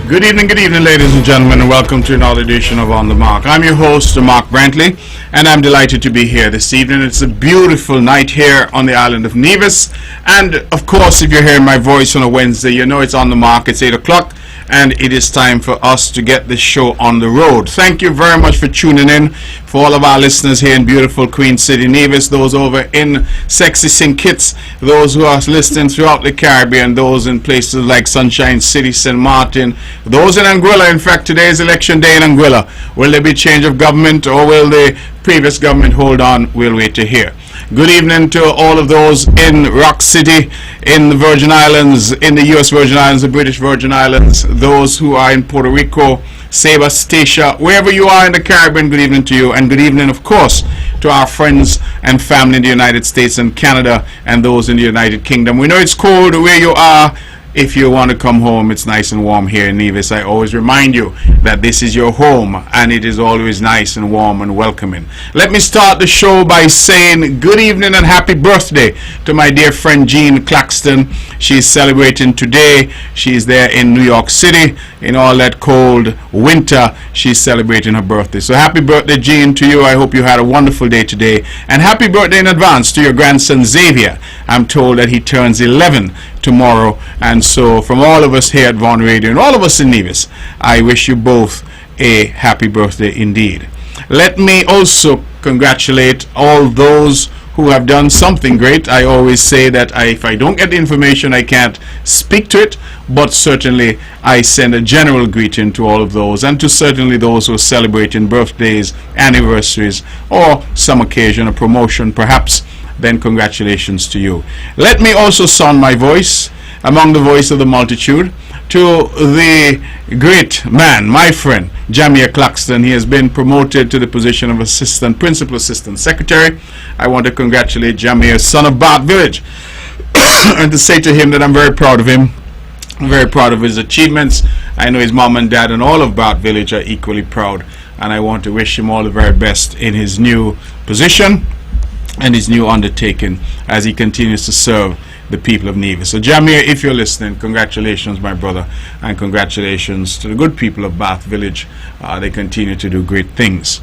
Good evening, ladies and gentlemen, and welcome to another edition of On the Mark. I'm your host, Mark Brantley, and I'm delighted to be here this evening. It's a beautiful night here on the island of Nevis, and of course, if you're hearing my voice on a Wednesday, you know it's On the Mark. It's 8 o'clock, and it is time for us to get this show on the road. Thank you very much for tuning in. For all of our listeners here in beautiful Queen City, Nevis, those over in sexy St. Kitts, those who are listening throughout the Caribbean, those in places like Sunshine City, St. Martin, those in Anguilla. In fact, today is election day in Anguilla. Will there be change of government, or will the previous government hold on? We'll wait to hear. Good evening to all of those in Rock City, in the Virgin Islands, in the U.S. Virgin Islands, the British Virgin Islands, those who are in Puerto Rico, Statia, wherever you are in the Caribbean, good evening to you, and good evening, of course, to our friends and family in the United States and Canada and those in the United Kingdom. We know it's cold where you are. If you want to come home, it's nice and warm here in Nevis. I always remind you that this is your home, and it is always nice and warm and welcoming. Let me start the show by saying good evening and happy birthday to my dear friend Jean Claxton. She's celebrating today. She's there in New York City in all that cold winter. She's celebrating her birthday. So happy birthday, Jean, to you. I hope you had a wonderful day today. And happy birthday in advance to your grandson Xavier. I'm told that he turns 11 tomorrow, and so from all of us here at Vaughan Radio and all of us in Nevis, I wish you both a happy birthday indeed. Let me also congratulate all those who have done something great. I always say that if I don't get the information, I can't speak to it, but certainly I send a general greeting to all of those, and to certainly those who are celebrating birthdays, anniversaries, or some occasion, a promotion perhaps. Then congratulations to you. Let me also sound my voice among the voice of the multitude to the great man, my friend, Jamir Claxton. He has been promoted to the position of Principal Assistant Secretary. I want to congratulate Jamir, son of Bath Village, and to say to him that I'm very proud of him. I'm very proud of his achievements. I know his mom and dad and all of Bath Village are equally proud, and I want to wish him all the very best in his new position and his new undertaking as he continues to serve the people of Nevis. So Jamir, if you're listening, congratulations, my brother, and congratulations to the good people of Bath Village. They continue to do great things.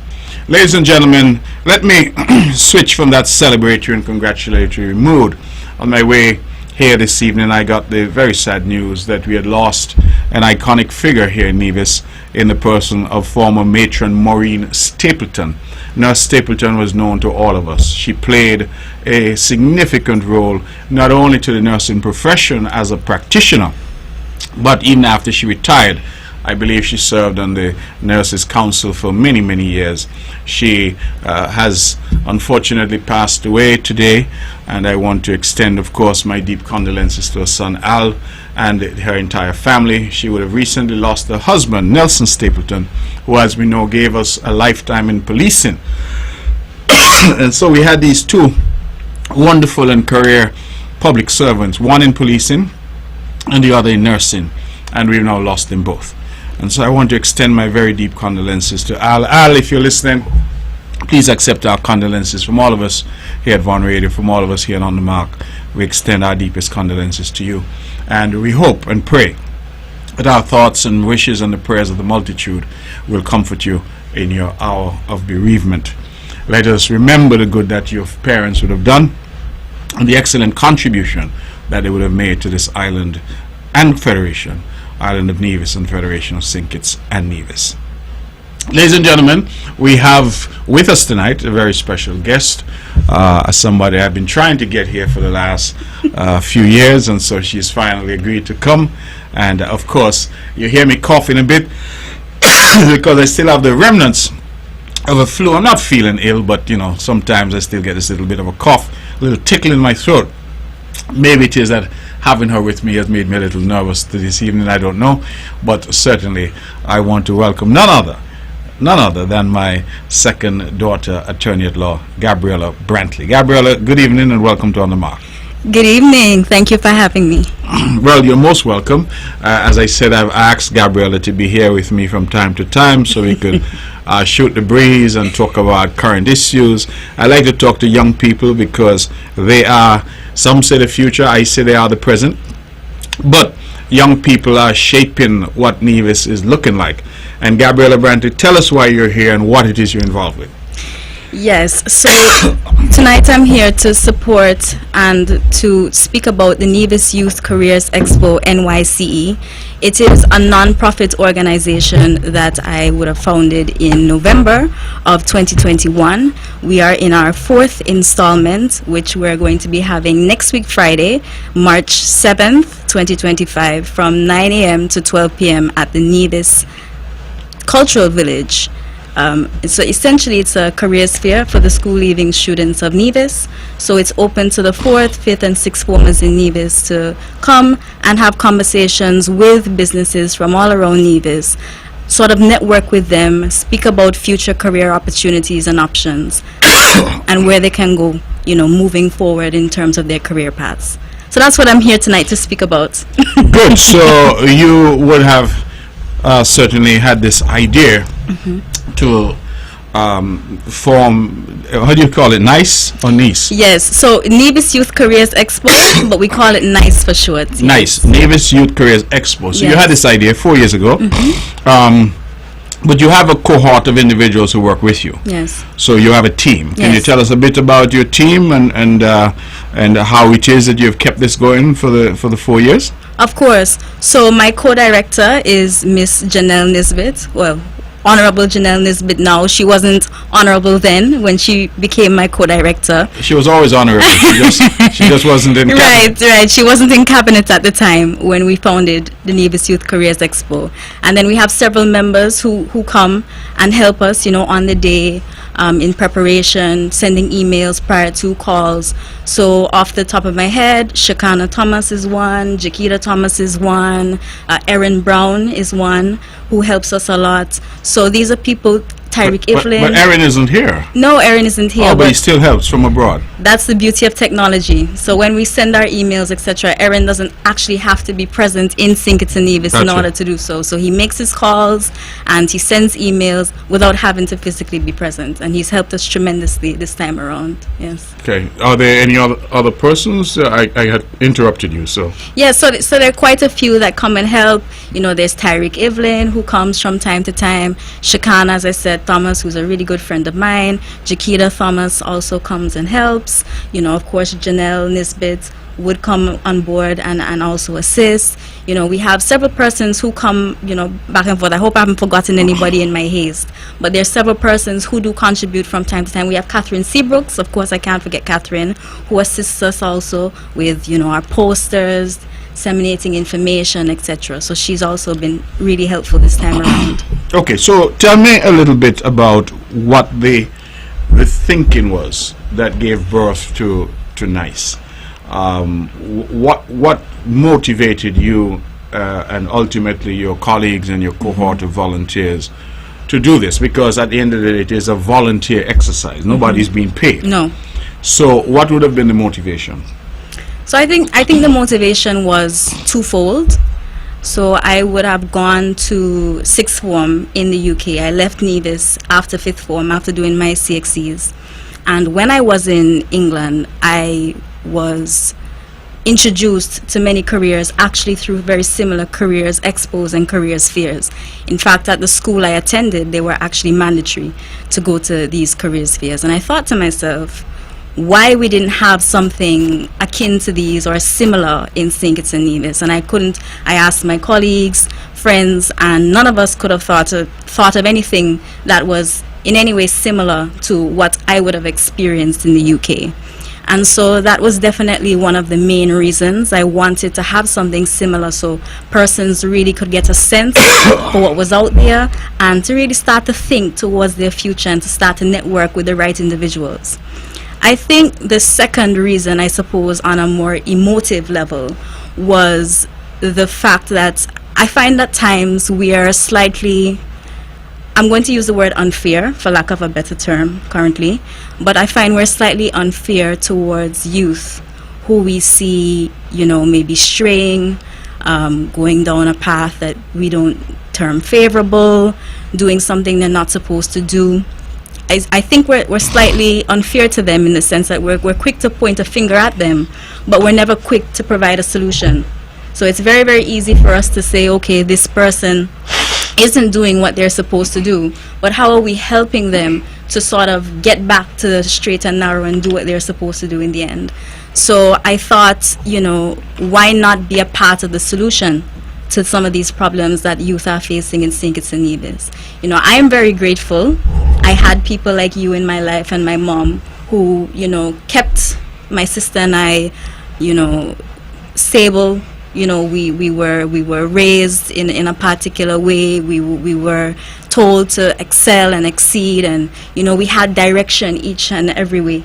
Ladies and gentlemen, let me switch from that celebratory and congratulatory mood. On my way here this evening, I got the very sad news that we had lost an iconic figure here in Nevis in the person of former matron Maureen Stapleton. Nurse Stapleton was known to all of us. She played a significant role not only to the nursing profession as a practitioner, but even after she retired. I believe she served on the Nurses Council for many, many years. She has unfortunately passed away today, and I want to extend, of course, my deep condolences to her son Al and her entire family. She would have recently lost her husband, Nelson Stapleton, who, as we know, gave us a lifetime in policing. And so we had these two wonderful and career public servants, one in policing and the other in nursing, and we've now lost them both. And so I want to extend my very deep condolences to Al. Al, if you're listening, please accept our condolences from all of us here at Vaughan Radio, from all of us here on The Mark. We extend our deepest condolences to you, and we hope and pray that our thoughts and wishes and the prayers of the multitude will comfort you in your hour of bereavement. Let us remember the good that your parents would have done and the excellent contribution that they would have made to this island and Federation, Island of Nevis and Federation of St. Kitts and Nevis. Ladies and gentlemen, we have with us tonight a very special guest, somebody I've been trying to get here for the last few years, and so she's finally agreed to come. And of course, you hear me coughing a bit because I still have the remnants of a flu. I'm not feeling ill, but you know, sometimes I still get this little bit of a cough, a little tickle in my throat. Maybe it is that having her with me has made me a little nervous this evening, I don't know, but certainly I want to welcome none other than my second daughter, attorney at law, Gabriella Brantley. Gabriella, good evening and welcome to On the Mark. Good evening. Thank you for having me. Well, you're most welcome. As I said, I've asked Gabriella to be here with me from time to time so we could shoot the breeze and talk about current issues. I like to talk to young people because they are, some say the future, I say they are the present. But young people are shaping what Nevis is looking like. And Gabriella Brantley, tell us why you're here and what it is you're involved with. Yes, so tonight I'm here to support and to speak about the Nevis Youth Careers Expo NYCE. It is a non-profit organization that I would have founded in November of 2021. We are in our 4th installment, which we're going to be having next week Friday, March 7th, 2025, from 9 a.m. to 12 p.m. at the Nevis Cultural Village. So essentially it's a careers fair for the school leaving students of Nevis. So it's open to the 4th, 5th and 6th formers in Nevis to come and have conversations with businesses from all around Nevis, sort of network with them, speak about future career opportunities and options and where they can go, moving forward in terms of their career paths. So that's what I'm here tonight to speak about. Good. So you would have certainly had this idea to form, how do you call it, NICE or NICE? Yes, so Nevis Youth Careers Expo, but we call it NICE for short. Yes. NICE, Nevis Youth Careers Expo. So you had this idea 4 years ago, but you have a cohort of individuals who work with you. Yes. So you have a team. Can you tell us a bit about your team and how it is that you've kept this going for the 4 years? Of course. So my co-director is Miss Janelle Nisbet. Well, Honorable Janelle Nisbet now. She wasn't honorable then when she became my co-director. She was always honorable. She just wasn't in cabinet. Right. She wasn't in cabinet at the time when we founded the Nevis Youth Careers Expo. And then we have several members who come and help us, on the day, in preparation, sending emails prior to calls. So off the top of my head, Shakana Thomas is one, Jakita Thomas is one, Erin Brown is one, who helps us a lot. So these are people, Tyreek Iflin. But Erin isn't here. No, Erin isn't here. Oh, but he still helps from abroad. That's the beauty of technology. So when we send our emails, etc., Erin doesn't actually have to be present in Sinkerton Nevis in order to do so. So he makes his calls and he sends emails without having to physically be present. And he's helped us tremendously this time around. Yes. Okay. Are there any other persons? I had interrupted you, so. Yeah, so there are quite a few that come and help. There's Tyreek Iflin, who comes from time to time. Shakana, as I said, Thomas, who's a really good friend of mine. Jakita Thomas also comes and helps. Of course, Janelle Nisbet would come on board and also assist. We have several persons who come, back and forth. I hope I haven't forgotten anybody in my haste. But there are several persons who do contribute from time to time. We have Catherine Seabrooks, of course, I can't forget Catherine, who assists us also with, our posters, disseminating information, etc. So she's also been really helpful this time around. Okay, so tell me a little bit about what the thinking was that gave birth to NICE. What motivated you and ultimately your colleagues and your cohort of volunteers to do this? Because at the end of the day, it is a volunteer exercise. Nobody's being paid. No. So what would have been the motivation? So I think the motivation was twofold. So I would have gone to 6th form in the UK. I left Nevis after 5th form, after doing my CXCs. And when I was in England, I was introduced to many careers actually through very similar careers expos and careers fairs. In fact, at the school I attended, they were actually mandatory to go to these careers fairs. And I thought to myself, why we didn't have something akin to these or similar in Sinkerton Nevis. And I asked my colleagues, friends, and none of us could have thought of anything that was in any way similar to what I would have experienced in the UK. And so that was definitely one of the main reasons I wanted to have something similar, so persons really could get a sense for what was out there and to really start to think towards their future and to start to network with the right individuals. I think the second reason, I suppose, on a more emotive level, was the fact that I find at times we are slightly, I'm going to use the word unfair, for lack of a better term currently, but I find we're slightly unfair towards youth who we see, maybe straying, going down a path that we don't term favorable, doing something they're not supposed to do. I think we're slightly unfair to them in the sense that we're quick to point a finger at them, but we're never quick to provide a solution. So it's very, very easy for us to say, okay, this person isn't doing what they're supposed to do, but how are we helping them to sort of get back to the straight and narrow and do what they're supposed to do in the end? So I thought, why not be a part of the solution to some of these problems that youth are facing in St. Kitts and Nevis? I am very grateful. I had people like you in my life and my mom who, kept my sister and I, stable. We were raised in a particular way. We were told to excel and exceed, and we had direction each and every way.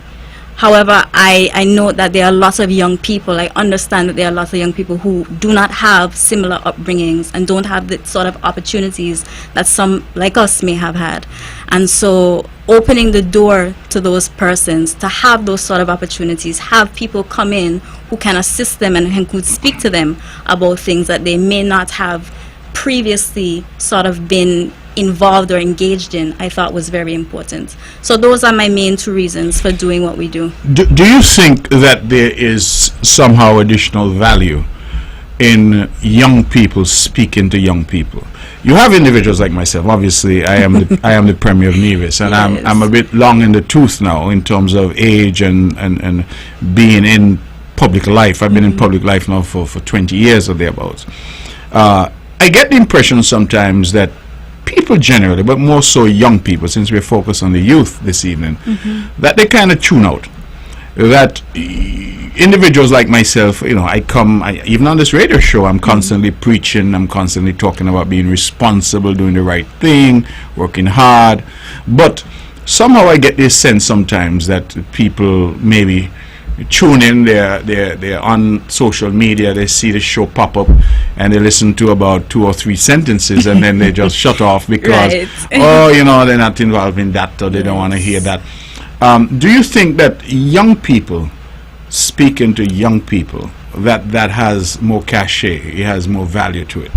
However, I know that there are lots of young people. I understand that there are lots of young people who do not have similar upbringings and don't have the sort of opportunities that some like us may have had. And so opening the door to those persons to have those sort of opportunities, have people come in who can assist them and who could speak to them about things that they may not have previously sort of been involved or engaged in, I thought was very important. So those are my main two reasons for doing what we do. Do you think that there is somehow additional value in young people speaking to young people? You have individuals like myself. Obviously, I am the Premier of Nevis, and Yes. I'm a bit long in the tooth now in terms of age and being in public life. I've been in public life now for 20 years or thereabouts. I get the impression sometimes that people generally, but more so young people, since we're focused on the youth this evening, that they kind of tune out. That individuals like myself, even on this radio show, I'm constantly preaching, I'm constantly talking about being responsible, doing the right thing, working hard. But somehow I get this sense sometimes that people maybe tune in, they're on social media, they see the show pop up, and they listen to about 2 or 3 sentences, and then they just shut off because, Right. they're not involved in that, or they don't want to hear that. Do you think that young people, speaking to young people, that has more cachet, it has more value to it?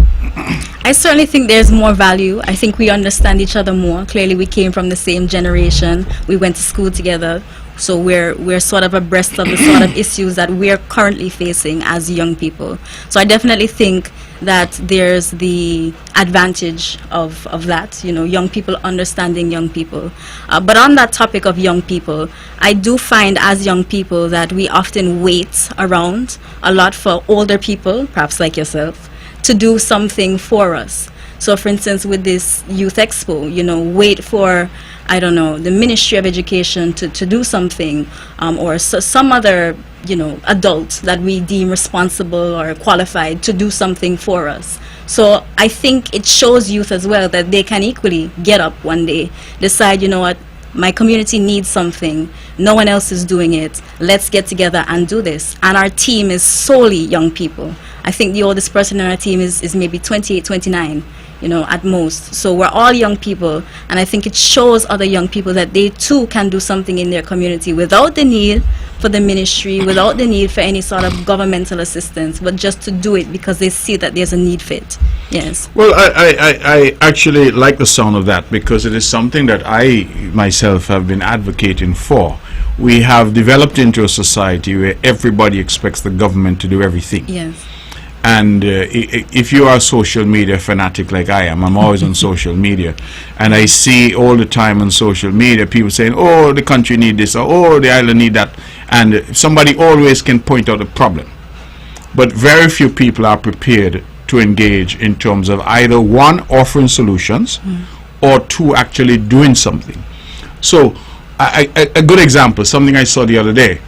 I certainly think there's more value. I think we understand each other more. Clearly, we came from the same generation. We went to school together. So we're sort of abreast of the sort of issues that we're currently facing as young people. So I definitely think that there's the advantage of that, young people understanding young people. But on that topic of young people, I do find as young people that we often wait around a lot for older people, perhaps like yourself, to do something for us. So for instance, with this Youth Expo, wait for, the Ministry of Education to do something, or some other, adult that we deem responsible or qualified to do something for us. So I think it shows youth as well that they can equally get up one day, decide, what, my community needs something, no one else is doing it, let's get together and do this. And our team is solely young people. I think the oldest person on our team is maybe 28, 29. At most. So we're all young people, and I think it shows other young people that they too can do something in their community without the need for the ministry, without the need for any sort of governmental assistance, but just to do it because they see that there's a need for it. Yes. Well, I actually like the sound of that, because it is something that I myself have been advocating for. We have developed into a society where everybody expects the government to do everything. Yes. And if you are a social media fanatic like I am, I'm always on social media, and I see all the time on social media people saying, oh, the country need this, or oh, the island need that, and somebody always can point out a problem. But very few people are prepared to engage in terms of either one, offering solutions, or two, actually doing something. So a good example, something I saw the other day,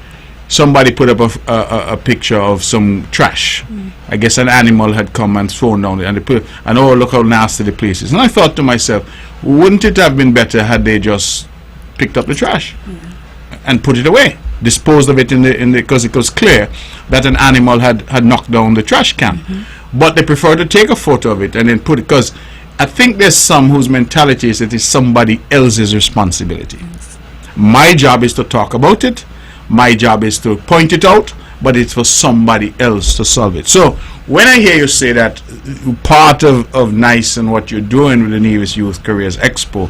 somebody put up a picture of some trash. I guess an animal had come and thrown down it, and they put, and oh, look how nasty the place is. And I thought to myself, wouldn't it have been better had they just picked up the trash and put it away, disposed of it in the because it was clear that an animal had knocked down the trash can. But they prefer to take a photo of it and then put it, because I think there's some whose mentality is it is somebody else's responsibility. My job is to talk about it. My job is to point it out, but it's for somebody else to solve it. So when I hear you say that part of NICE and what you're doing with the Nevis Youth Careers Expo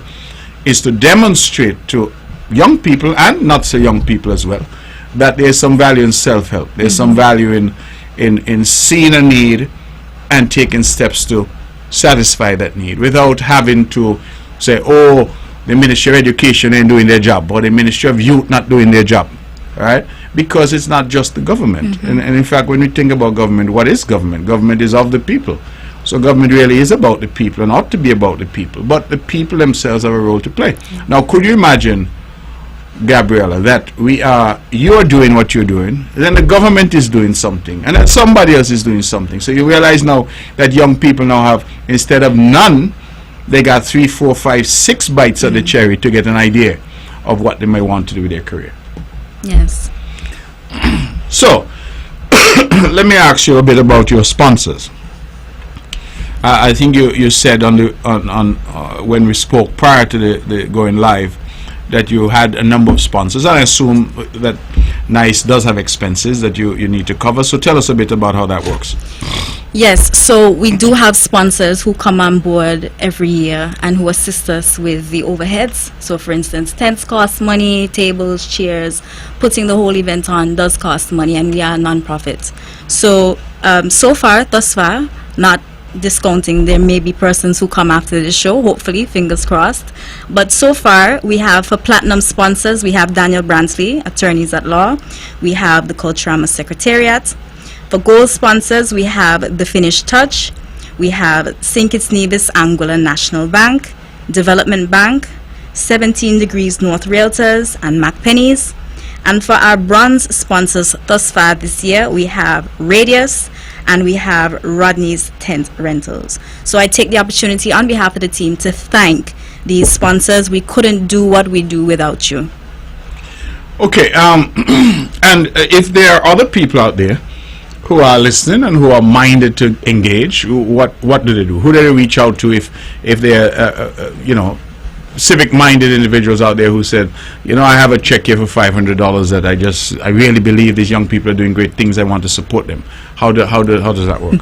is to demonstrate to young people and not so young people as well that there's some value in self-help. There's some value in seeing a need and taking steps to satisfy that need without having to say, oh, the Ministry of Education ain't doing their job, or the Ministry of Youth not doing their job, right? Because it's not just the government. And in fact, when we think about government, what is government? Government is of the people. So government really is about the people and ought to be about the people. But the people themselves have a role to play. Now, could you imagine, Gabriella, that you're doing what you're doing, then the government is doing something, and then somebody else is doing something. So you realize now that young people now have, instead of none, they got 3, 4, 5, 6 bites of the cherry to get an idea of what they may want to do with their career. Yes. So, let me ask you a bit about your sponsors. I think you said on when we spoke prior to the going live that you had a number of sponsors. I assume that NICE does have expenses that you need to cover. So tell us a bit about how that works. Yes, so we do have sponsors who come on board every year and who assist us with the overheads. So for instance, tents cost money, tables, chairs, putting the whole event on does cost money, and we are a non-profit. So thus far, not discounting, there may be persons who come after the show, hopefully, fingers crossed. But so far, we have for platinum sponsors, we have Daniel Brantley, attorneys at law. We have the Culturama Secretariat. For gold sponsors, we have The Finished Touch, we have St. Kitts Nevis Anguilla National Bank, Development Bank, 17 Degrees North Realtors, and Mac Pennies. And for our bronze sponsors thus far this year, we have Radius, and we have Rodney's Tent Rentals. So I take the opportunity on behalf of the team to thank these sponsors. We couldn't do what we do without you. Okay, and if there are other people out there who are listening and who are minded to engage, what do they do? Who do they reach out to if they're civic-minded individuals out there who said, I have a check here for $500 that I really believe these young people are doing great things, I want to support them. How does that work?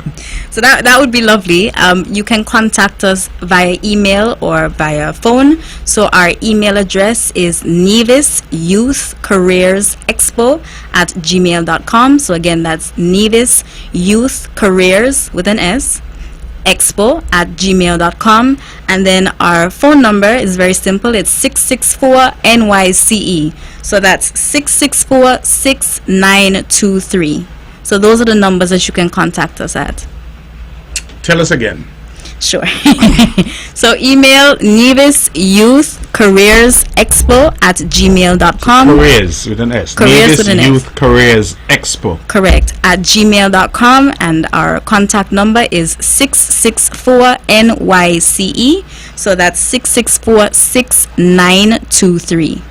So that would be lovely. You can contact us via email or via phone. So our email address is nevisyouthcareersexpo@gmail.com. So again, that's Nevis Youth Careers with an S expo@gmail.com. And then our phone number is very simple. It's 664 NYCE. So that's 664-6923. So those are the numbers that you can contact us at. Tell us again. Sure. So email nevisyouthcareersexpo@gmail.com. Careers with an S. Careers Nevis with an S. Youth Careers Expo. Correct. @gmail.com, and our contact number is 664 NYCE. So that's 664-6923.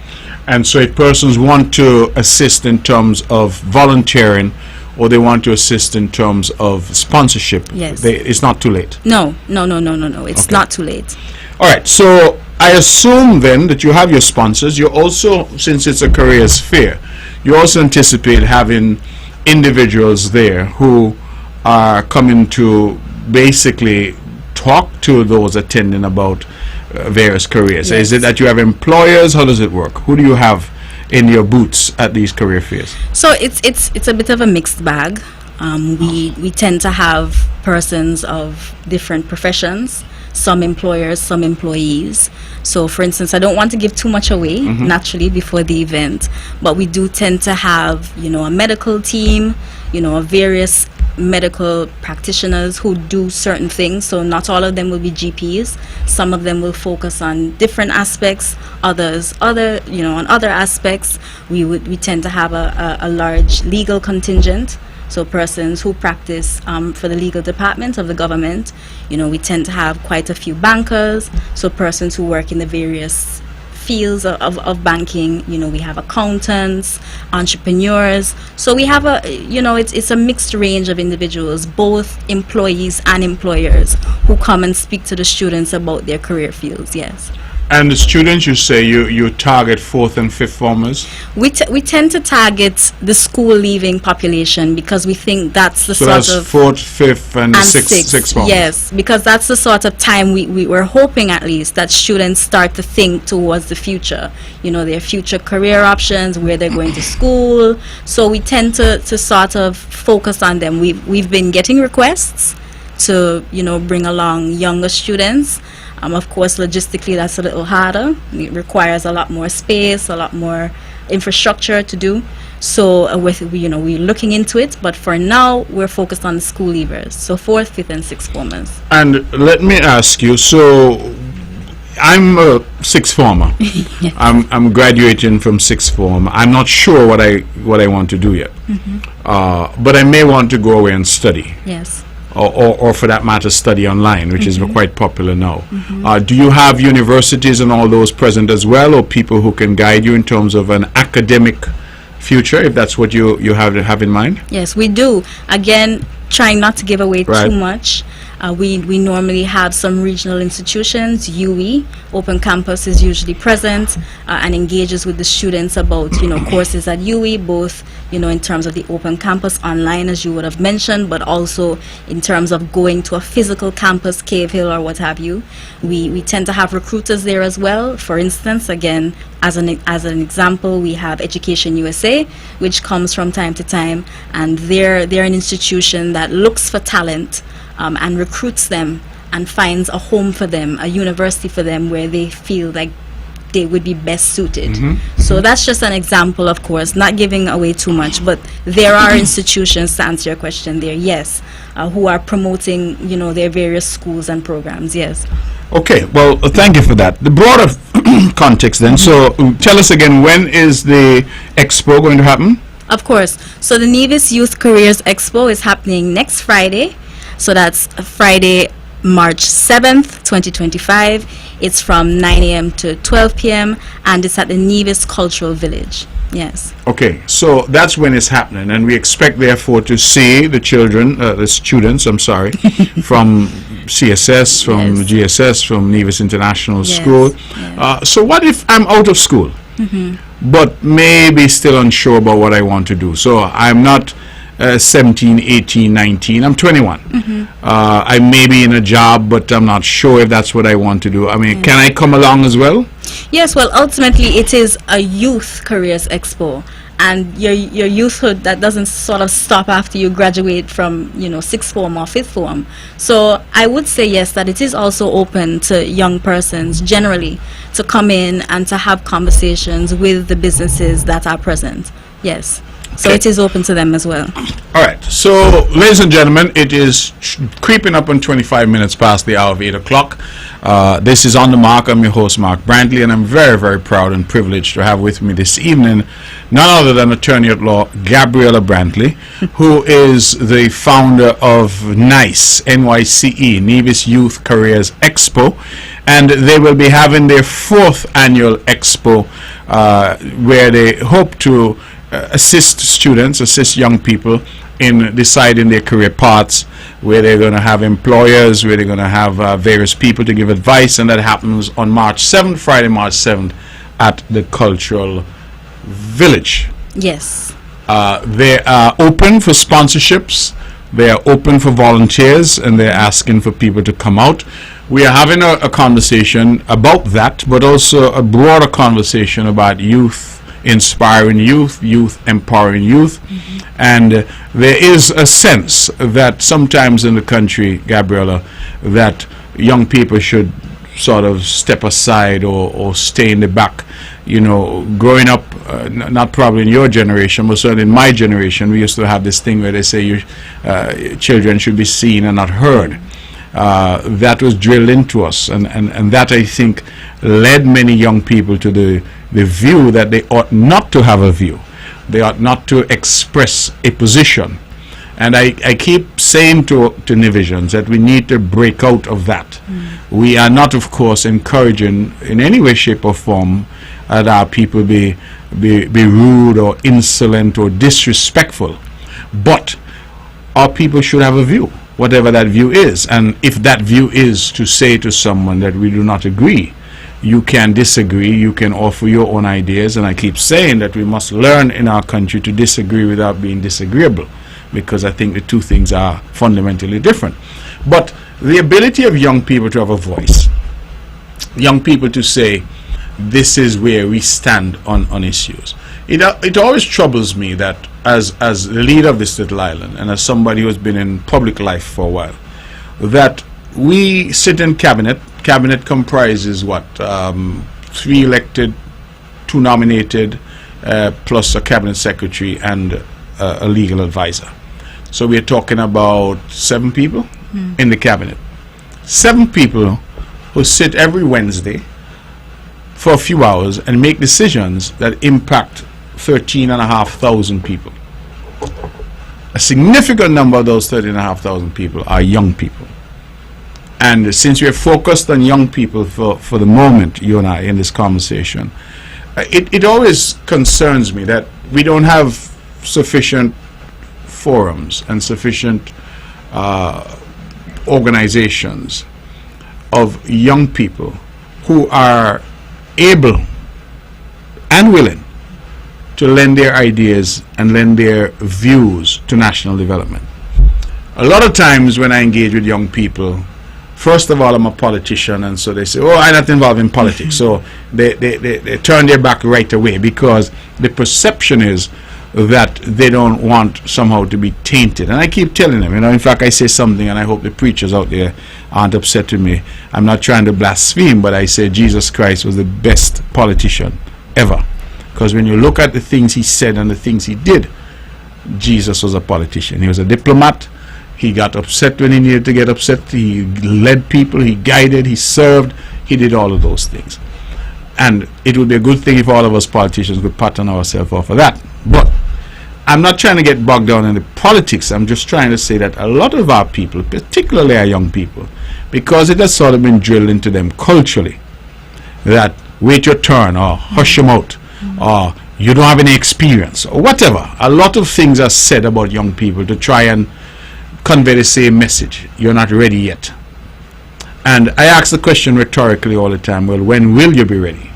And so if persons want to assist in terms of volunteering, or they want to assist in terms of sponsorship, yes, it's not too late. No. It's Okay. not too late. All right. So I assume then that you have your sponsors. You also, since it's a careers fair, you also anticipate having individuals there who are coming to basically talk to those attending about various careers. Yes. Is it that you have employers? How does it work? Who do you have in your boots at these career fairs? So it's a bit of a mixed bag. We tend to have persons of different professions, some employers, some employees. So for instance, I don't want to give too much away naturally before the event, but we do tend to have, a medical team, various medical practitioners who do certain things. So not all of them will be GPs. Some of them will focus on different aspects. On other aspects, we tend to have a large legal contingent. So persons who practice for the legal department of the government. We tend to have quite a few bankers. So persons who work in the various fields of banking. We have accountants, entrepreneurs. So we have it's a mixed range of individuals, both employees and employers, who come and speak to the students about their career fields. Yes. And the students, you say you target fourth and fifth formers? We tend to target the school leaving population because we think that's the So sort that's of fourth, fifth, and sixth formers. Yes, because that's the sort of time we were hoping at least that students start to think towards the future, their future career options, where they're going to school. So we tend to sort of focus on them. We've been getting requests to bring along younger students. Of course, logistically, that's a little harder. It requires a lot more space, a lot more infrastructure to do. So we're looking into it, but for now, we're focused on the school leavers. So fourth, fifth, and sixth formers. And let me ask you, so I'm a sixth former. Yes. I'm graduating from sixth form. I'm not sure what I want to do yet. But I may want to go away and study. Yes. Or for that matter, study online, which is quite popular now. Do you have universities and all those present as well, or people who can guide you in terms of an academic future, if that's what you have in mind? Yes, we do. Again, trying not to give away Right. too much. We normally have some regional institutions. UE, Open Campus, is usually present and engages with the students about courses at UE, both in terms of the Open Campus online, as you would have mentioned, but also in terms of going to a physical campus, Cave Hill or what have you. We tend to have recruiters there as well. For instance, again, as an example, we have Education USA, which comes from time to time, and they're an institution that looks for talent and recruits them and finds a home for them, a university for them where they feel like they would be best suited. So that's just an example, of course, not giving away too much, but there are institutions, to answer your question there, yes, who are promoting, their various schools and programs, yes. Okay, well, thank you for that. The broader context then, so tell us again, when is the expo going to happen? Of course. So the Nevis Youth Careers Expo is happening next Friday. So that's Friday, March 7th, 2025. It's from 9 a.m. to 12 p.m. and it's at the Nevis Cultural Village. Yes. Okay, so that's when it's happening, and we expect therefore to see the students, from CSS, from Yes. GSS, from Nevis International Yes, School. yes. So what if I'm out of school, but maybe still unsure about what I want to do? So I'm not 17, 18, 19, I'm 21. I may be in a job, but I'm not sure if that's what I want to do. I mean, can I come along as well? Yes, well, ultimately it is a youth careers expo, and your youthhood, that doesn't sort of stop after you graduate from sixth form or fifth form. So I would say yes, that it is also open to young persons generally to come in and to have conversations with the businesses that are present. Yes. So Okay. it is open to them as well. All right. So, ladies and gentlemen, it is creeping up on 25 minutes past the hour of 8 o'clock. This is On the Mark. I'm your host, Mark Brantley, and I'm very, very proud and privileged to have with me this evening none other than attorney at law Gabriella Brantley, who is the founder of NICE, NYCE, Nevis Youth Careers Expo, and they will be having their 4th annual expo where they hope to assist young people in deciding their career paths, where they're going to have employers, where they're going to have various people to give advice, and that happens on March 7th, Friday, March 7th, at the Cultural Village. Yes. They are open for sponsorships, they are open for volunteers, and they're asking for people to come out. We are having a conversation about that, but also a broader conversation about youth, inspiring youth, youth empowering youth, and there is a sense that sometimes in the country, Gabriella, that young people should sort of step aside or stay in the back. Growing up, not probably in your generation, but certainly in my generation, we used to have this thing where they say children should be seen and not heard. That was drilled into us, and that, I think, led many young people to the view that they ought not to have a view. They ought not to express a position. And I keep saying to Nevisians that we need to break out of that. We are not, of course, encouraging in any way, shape, or form that our people be rude or insolent or disrespectful. But our people should have a view, whatever that view is. And if that view is to say to someone that we do not agree You can disagree, you can offer your own ideas, and I keep saying that we must learn in our country to disagree without being disagreeable, because I think the two things are fundamentally different. But the ability of young people to have a voice, young people to say, this is where we stand on issues. It always troubles me that as the leader of this little island, and as somebody who has been in public life for a while, that we sit in cabinet. Cabinet comprises what? 3 elected, 2 nominated, plus a cabinet secretary and a legal advisor. So we're talking about 7 people in the cabinet. 7 people who sit every Wednesday for a few hours and make decisions that impact 13,500 people. A significant number of those 13,500 people are young people. And since we're focused on young people for the moment, you and I, in this conversation, it always concerns me that we don't have sufficient forums and sufficient organizations of young people who are able and willing to lend their ideas and lend their views to national development. A lot of times when I engage with young people, first of all, I'm a politician, and so they say, oh, I'm not involved in politics. So they turn their back right away, because the perception is that they don't want somehow to be tainted. And I keep telling them, in fact, I say something, and I hope the preachers out there aren't upset with me. I'm not trying to blaspheme, but I say Jesus Christ was the best politician ever. Because when you look at the things he said and the things he did, Jesus was a politician. He was a diplomat. He got upset when he needed to get upset. He led people. He guided. He served. He did all of those things. And it would be a good thing if all of us politicians could pattern ourselves off of that. But I'm not trying to get bogged down in the politics. I'm just trying to say that a lot of our people, particularly our young people, because it has sort of been drilled into them culturally, that wait your turn, or hush your mouth, or you don't have any experience, or whatever. A lot of things are said about young people to try and convey the same message. You're not ready yet. And I ask the question rhetorically all the time, well, when will you be ready?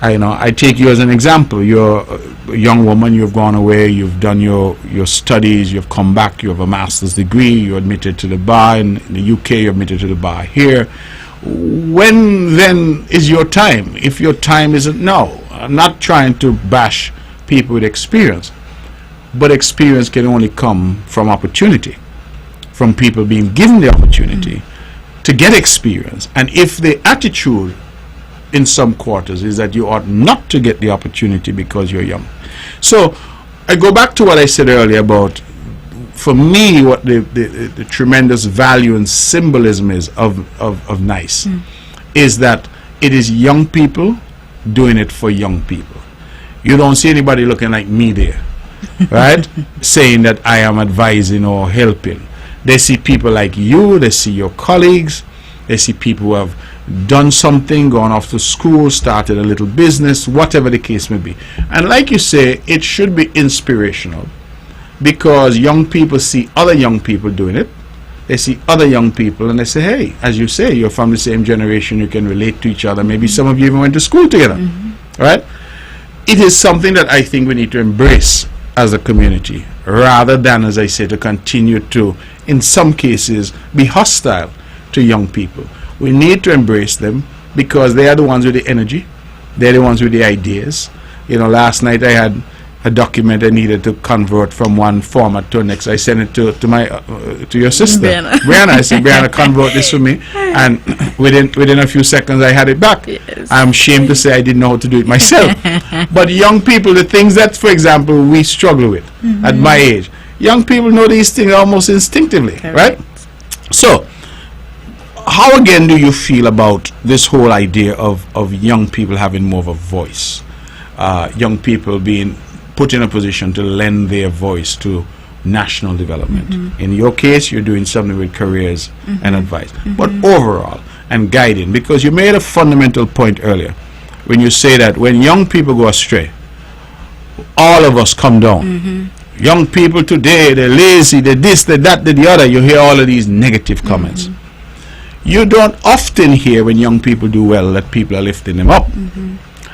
I take you as an example. You're a young woman, you've gone away, you've done your studies, you've come back, you have a master's degree, you're admitted to the bar in the UK, you're admitted to the bar here. When then is your time? If your time isn't now, I'm not trying to bash people with experience, but experience can only come from opportunity, from people being given the opportunity to get experience. And if the attitude in some quarters is that you ought not to get the opportunity because you're young. So I go back to what I said earlier about, for me, what the tremendous value and symbolism is of NICE is that it is young people doing it for young people. You don't see anybody looking like me there, right? Saying that I am advising or helping. They see people like you, they see your colleagues, they see people who have done something, gone off to school, started a little business, whatever the case may be. And like you say, it should be inspirational, because young people see other young people doing it. They see other young people and they say, hey, as you say, you're from the same generation, you can relate to each other. Maybe some of you even went to school together, right? It is something that I think we need to embrace as a community, rather than, as I say, to continue to, in some cases, be hostile to young people. We need to embrace them, because they are the ones with the energy. They're the ones with the ideas. Last night I had a document I needed to convert from one format to the next. I sent it to your sister, Brianna. I said, Brianna, convert this for me. And within a few seconds, I had it back. Yes. I'm ashamed to say I didn't know how to do it myself. But young people, the things that, for example, we struggle with at my age, young people know these things almost instinctively, right? So, how again do you feel about this whole idea of young people having more of a voice? Young people being put in a position to lend their voice to national development. In your case, you're doing something with careers and advice. But overall, and guiding, because you made a fundamental point earlier when you say that when young people go astray, all of us come down. Young people today, they're lazy, they're this, they're that, they're the other. You hear all of these negative comments. you don't often hear when young people do well that people are lifting them up.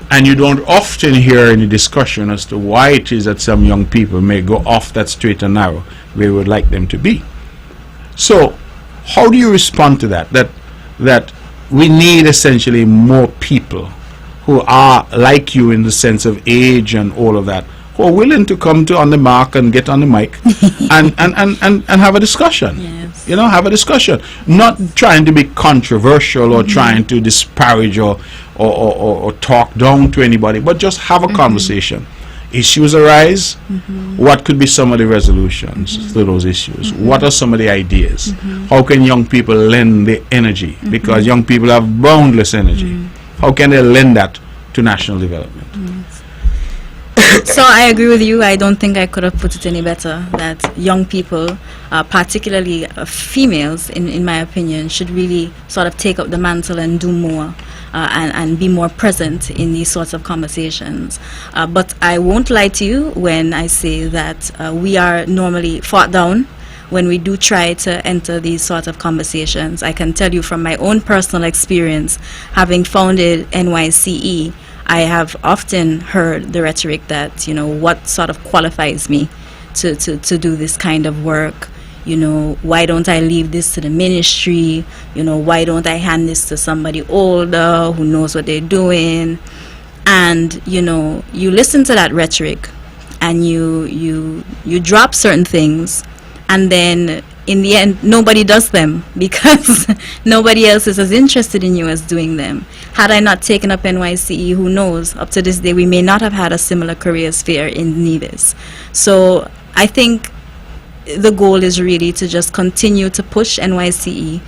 And you don't often hear any discussion as to why it is that some young people may go off that straight and narrow where we would like them to be. So how do you respond to that? That we need essentially more people who are like you in the sense of age and all of that, who are willing to come to On the Mark and get on the mic and have a discussion. Yes. You know, have a discussion. Not trying to be controversial or trying to disparage or talk down to anybody, but just have a conversation. Issues arise. What could be some of the resolutions to those issues? What are some of the ideas? How can young people lend the energy? Because young people have boundless energy. How can they lend that to national development? So I agree with you. I don't think I could have put it any better, that young people, particularly females, in my opinion, should really sort of take up the mantle and do more and be more present in these sorts of conversations. But I won't lie to you when I say that we are normally fought down when we do try to enter these sort of conversations. I can tell you from my own personal experience, having founded NYCE, I have often heard the rhetoric that, you know, what sort of qualifies me to do this kind of work? You know, why don't I leave this to the ministry? You know, why don't I hand this to somebody older who knows what they're doing? And, you know, you listen to that rhetoric and you drop certain things, and then in the end nobody does them because nobody else is as interested in you as doing them. Had I not taken up NYCE, who knows, up to this day we may not have had a similar careers fair in Nevis. So I think the goal is really to just continue to push NYCE,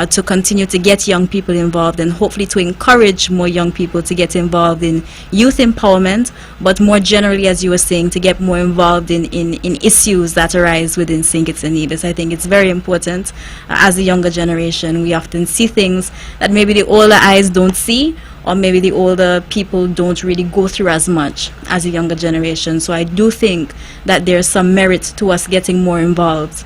to continue to get young people involved, and hopefully to encourage more young people to get involved in youth empowerment, but more generally, as you were saying, to get more involved in issues that arise within St. Kitts and Nevis. I think it's very important. As a younger generation, we often see things that maybe the older eyes don't see, or maybe the older people don't really go through as much as a younger generation. So I do think that there's some merit to us getting more involved.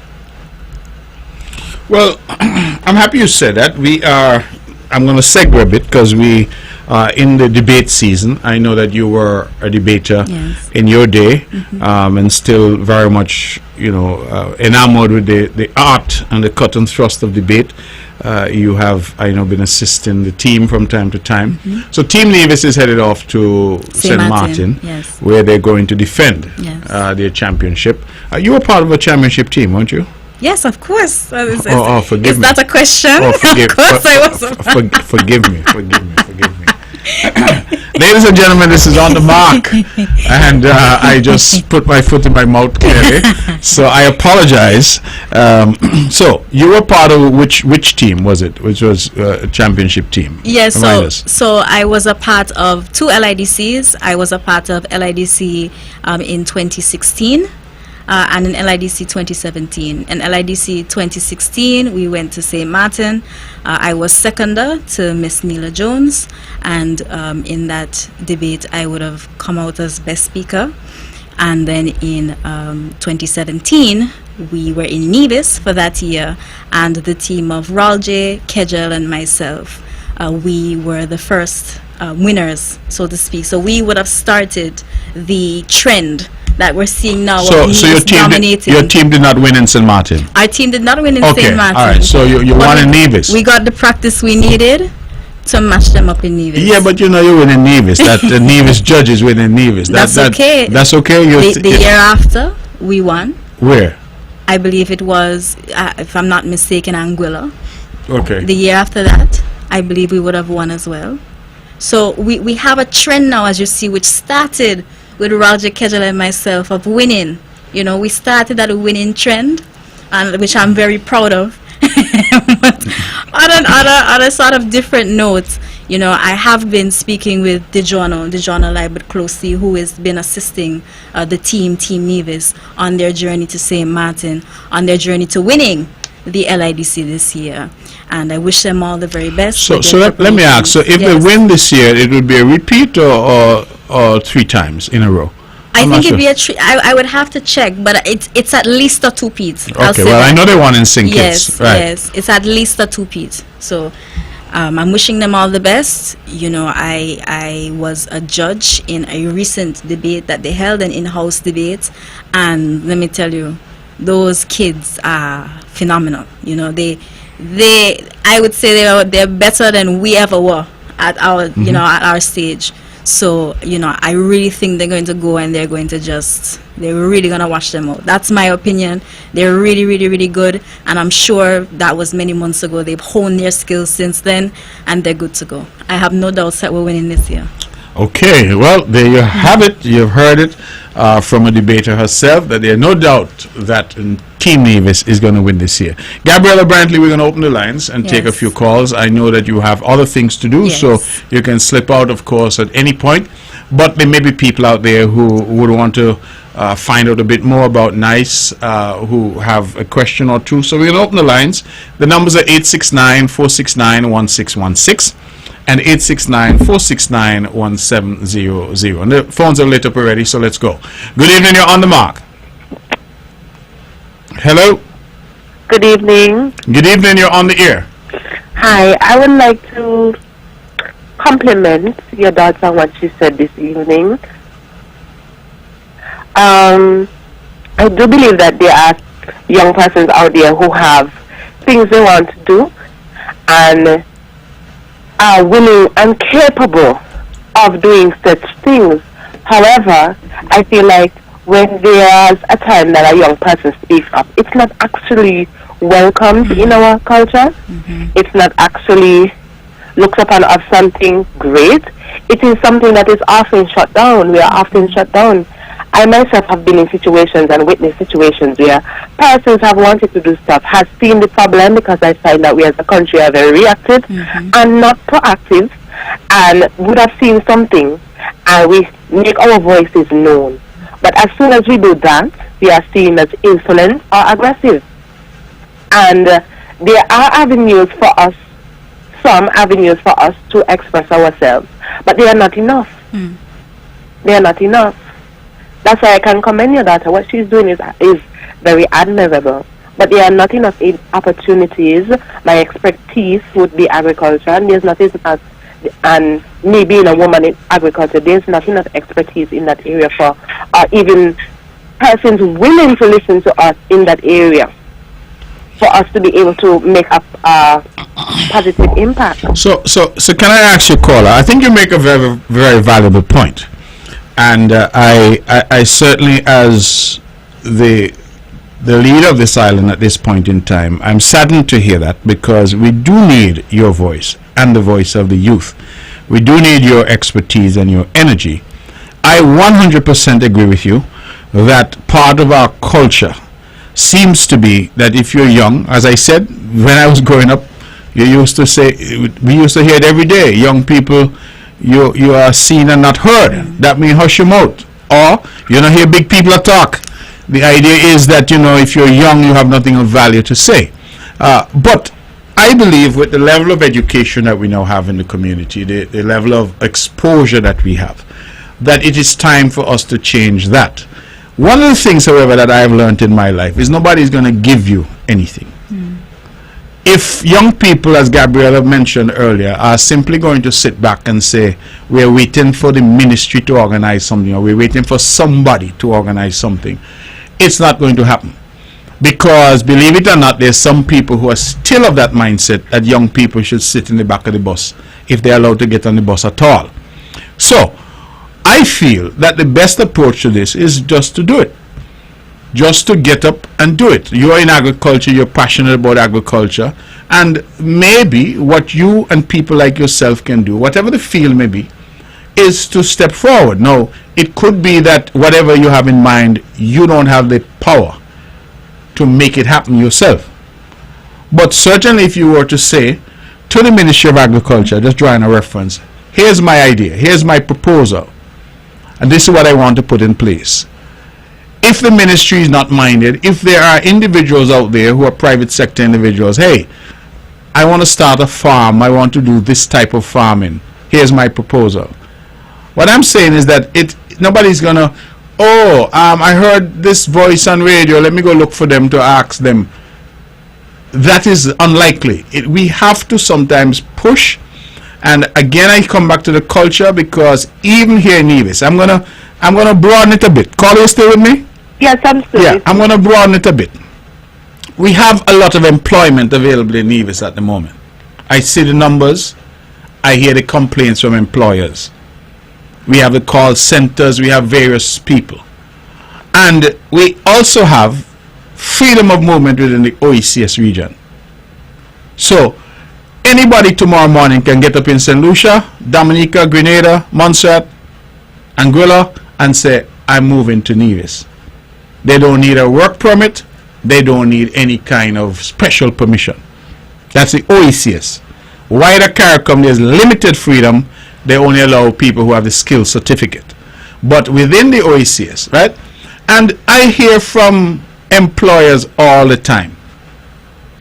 Well, I'm happy you said that. I'm going to segue a bit because we are in the debate season. I know that you were a debater in your day, and still very much, you know, enamored with the art and the cut and thrust of debate. You have, I know, been assisting the team from time to time. So Team Nevis is headed off to St. Martin, where they're going to defend their championship. You were part of a championship team, weren't you? Yes, of course. Forgive is me. that a question? Of course I was. Forgive me. Ladies and gentlemen, this is On the Mark, and I just put my foot in my mouth clearly, so I apologize. So you were part of which team was it? Which was a championship team? Yes. So I was a part of two LIDCs. I was a part of LIDC in 2016. And in LIDC 2017. In LIDC 2016, we went to St. Martin. I was seconder to Miss Neela Jones, and in that debate, I would have come out as best speaker. And then in 2017, we were in Nevis for that year, and the team of Ralje, Kejel, and myself, we were the first winners, so to speak. So we would have started the trend that we're seeing now. So your team did not win in St. Martin? Our team did not win in St. Martin. All right, so you won in Nevis. We got the practice we needed to match them up in Nevis. Yeah, but you know you win in Nevis. That the Nevis judges win in Nevis. That's okay. That's okay. The year after, we won. Where? I believe it was, if I'm not mistaken, Anguilla. Okay. The year after that, I believe we would have won as well. So we have a trend now, as you see, which started with Ralje, Kejel, and myself, of winning. You know, we started at a winning trend, and which I'm very proud of. But on other sort of different notes, you know, I have been speaking with DeJono Libert closely, who has been assisting the Team Nevis on their journey to St. Martin, on their journey to winning the LIDC this year. And I wish them all the very best. So let me ask, so if they win this year, it would be a repeat or 3 times in a row? I I'm think not it'd be sure. I would have to check, but it's at least a two-peat. I'll Okay, say well, I that. know they want in St. Yes, Kitts, right? yes, it's at least a two-peat. So I'm wishing them all the best. You know, I was a judge in a recent debate that they held, an in-house debate, and let me tell you, those kids are phenomenal. You know, I would say they're better than we ever were at our you know at our stage. So, you know, I really think they're going to go and they're really going to wash them out. That's my opinion. They're really, really, really good. And I'm sure that was many months ago. They've honed their skills since then and they're good to go. I have no doubts that we're winning this year. Okay, well, there you have it. You've heard it from a debater herself that there's no doubt that Team Nevis is going to win this year. Gabriella Brantley, we're going to open the lines and take a Yes. few calls. I know that you have other things to do, Yes. so you can slip out, of course, at any point. But there may be people out there who would want to find out a bit more about NICE, who have a question or two. So we're going to open the lines. The numbers are 869-469-1616. And 869-469-1700. And the phones are lit up already, so let's go. Good evening, you're on the mark. Hello? Good evening. Good evening, you're on the air. Hi, I would like to compliment your daughter on what she said this evening. I do believe that there are young persons out there who have things they want to do and are willing and capable of doing such things. However, I feel like when there's a time that a young person speaks up, it's not actually welcomed in our culture. It's not actually looked upon as something great. It is something that is often shut down. We are often shut down. I myself have been in situations and witnessed situations where persons have wanted to do stuff, has seen the problem, because I find that we as a country are very reactive and not proactive, and would have seen something and we make our voices known. But as soon as we do that, we are seen as insolent or aggressive. And there are avenues for us, some avenues for us to express ourselves, but they are not enough. They are not enough. That's why I can commend your daughter. What she's doing is very admirable. But there are not enough opportunities. My expertise would be agriculture, and there's not enough. And me being a woman in agriculture, there's not enough expertise in that area for even persons willing to listen to us in that area, for us to be able to make a positive impact. So can I ask you, caller? I think you make a very, very valuable point. And I certainly, as the leader of this island at this point in time, I'm saddened to hear that, because we do need your voice and the voice of the youth. We do need your expertise and your energy. I 100% agree with you that part of our culture seems to be that if you're young, as I said, when I was growing up, we used to hear it every day, young people, you are seen and not heard. That means hush your mouth. Or you don't hear big people talk. The idea is that, you know, if you're young, you have nothing of value to say. But I believe with the level of education that we now have in the community, the level of exposure that we have, that it is time for us to change that. One of the things, however, that I have learned in my life is nobody's going to give you anything. If young people, as Gabriella mentioned earlier, are simply going to sit back and say, we're waiting for the ministry to organize something, or we're waiting for somebody to organize something, it's not going to happen. Because, believe it or not, there's some people who are still of that mindset that young people should sit in the back of the bus if they're allowed to get on the bus at all. So, I feel that the best approach to this is just to do it. Just to get up and do it. You're in agriculture, you're passionate about agriculture, and maybe what you and people like yourself can do, whatever the field may be, is to step forward. Now, it could be that whatever you have in mind, you don't have the power to make it happen yourself. But certainly if you were to say to the Ministry of Agriculture, just drawing a reference, here's my idea, here's my proposal, and this is what I want to put in place. If the ministry is not minded, if there are individuals out there who are private sector individuals, hey, I want to start a farm, I want to do this type of farming, here's my proposal. What I'm saying is that nobody's going to oh, I heard this voice on radio, let me go look for them to ask them. That is unlikely. We have to sometimes push. And again, I come back to the culture, because even here in Nevis, I'm gonna broaden it a bit. Carl, you still with me? Yes, I'm still. Yeah, I'm gonna broaden it a bit. We have a lot of employment available in Nevis at the moment. I see the numbers. I hear the complaints from employers. We have the call centers. We have various people. And we also have freedom of movement within the OECS region. So anybody tomorrow morning can get up in St. Lucia, Dominica, Grenada, Montserrat, Anguilla, and say, I'm moving to Nevis. They don't need a work permit. They don't need any kind of special permission. That's the OECS. Wider CARICOM, there's limited freedom. They only allow people who have the skill certificate. But within the OECS, right? And I hear from employers all the time,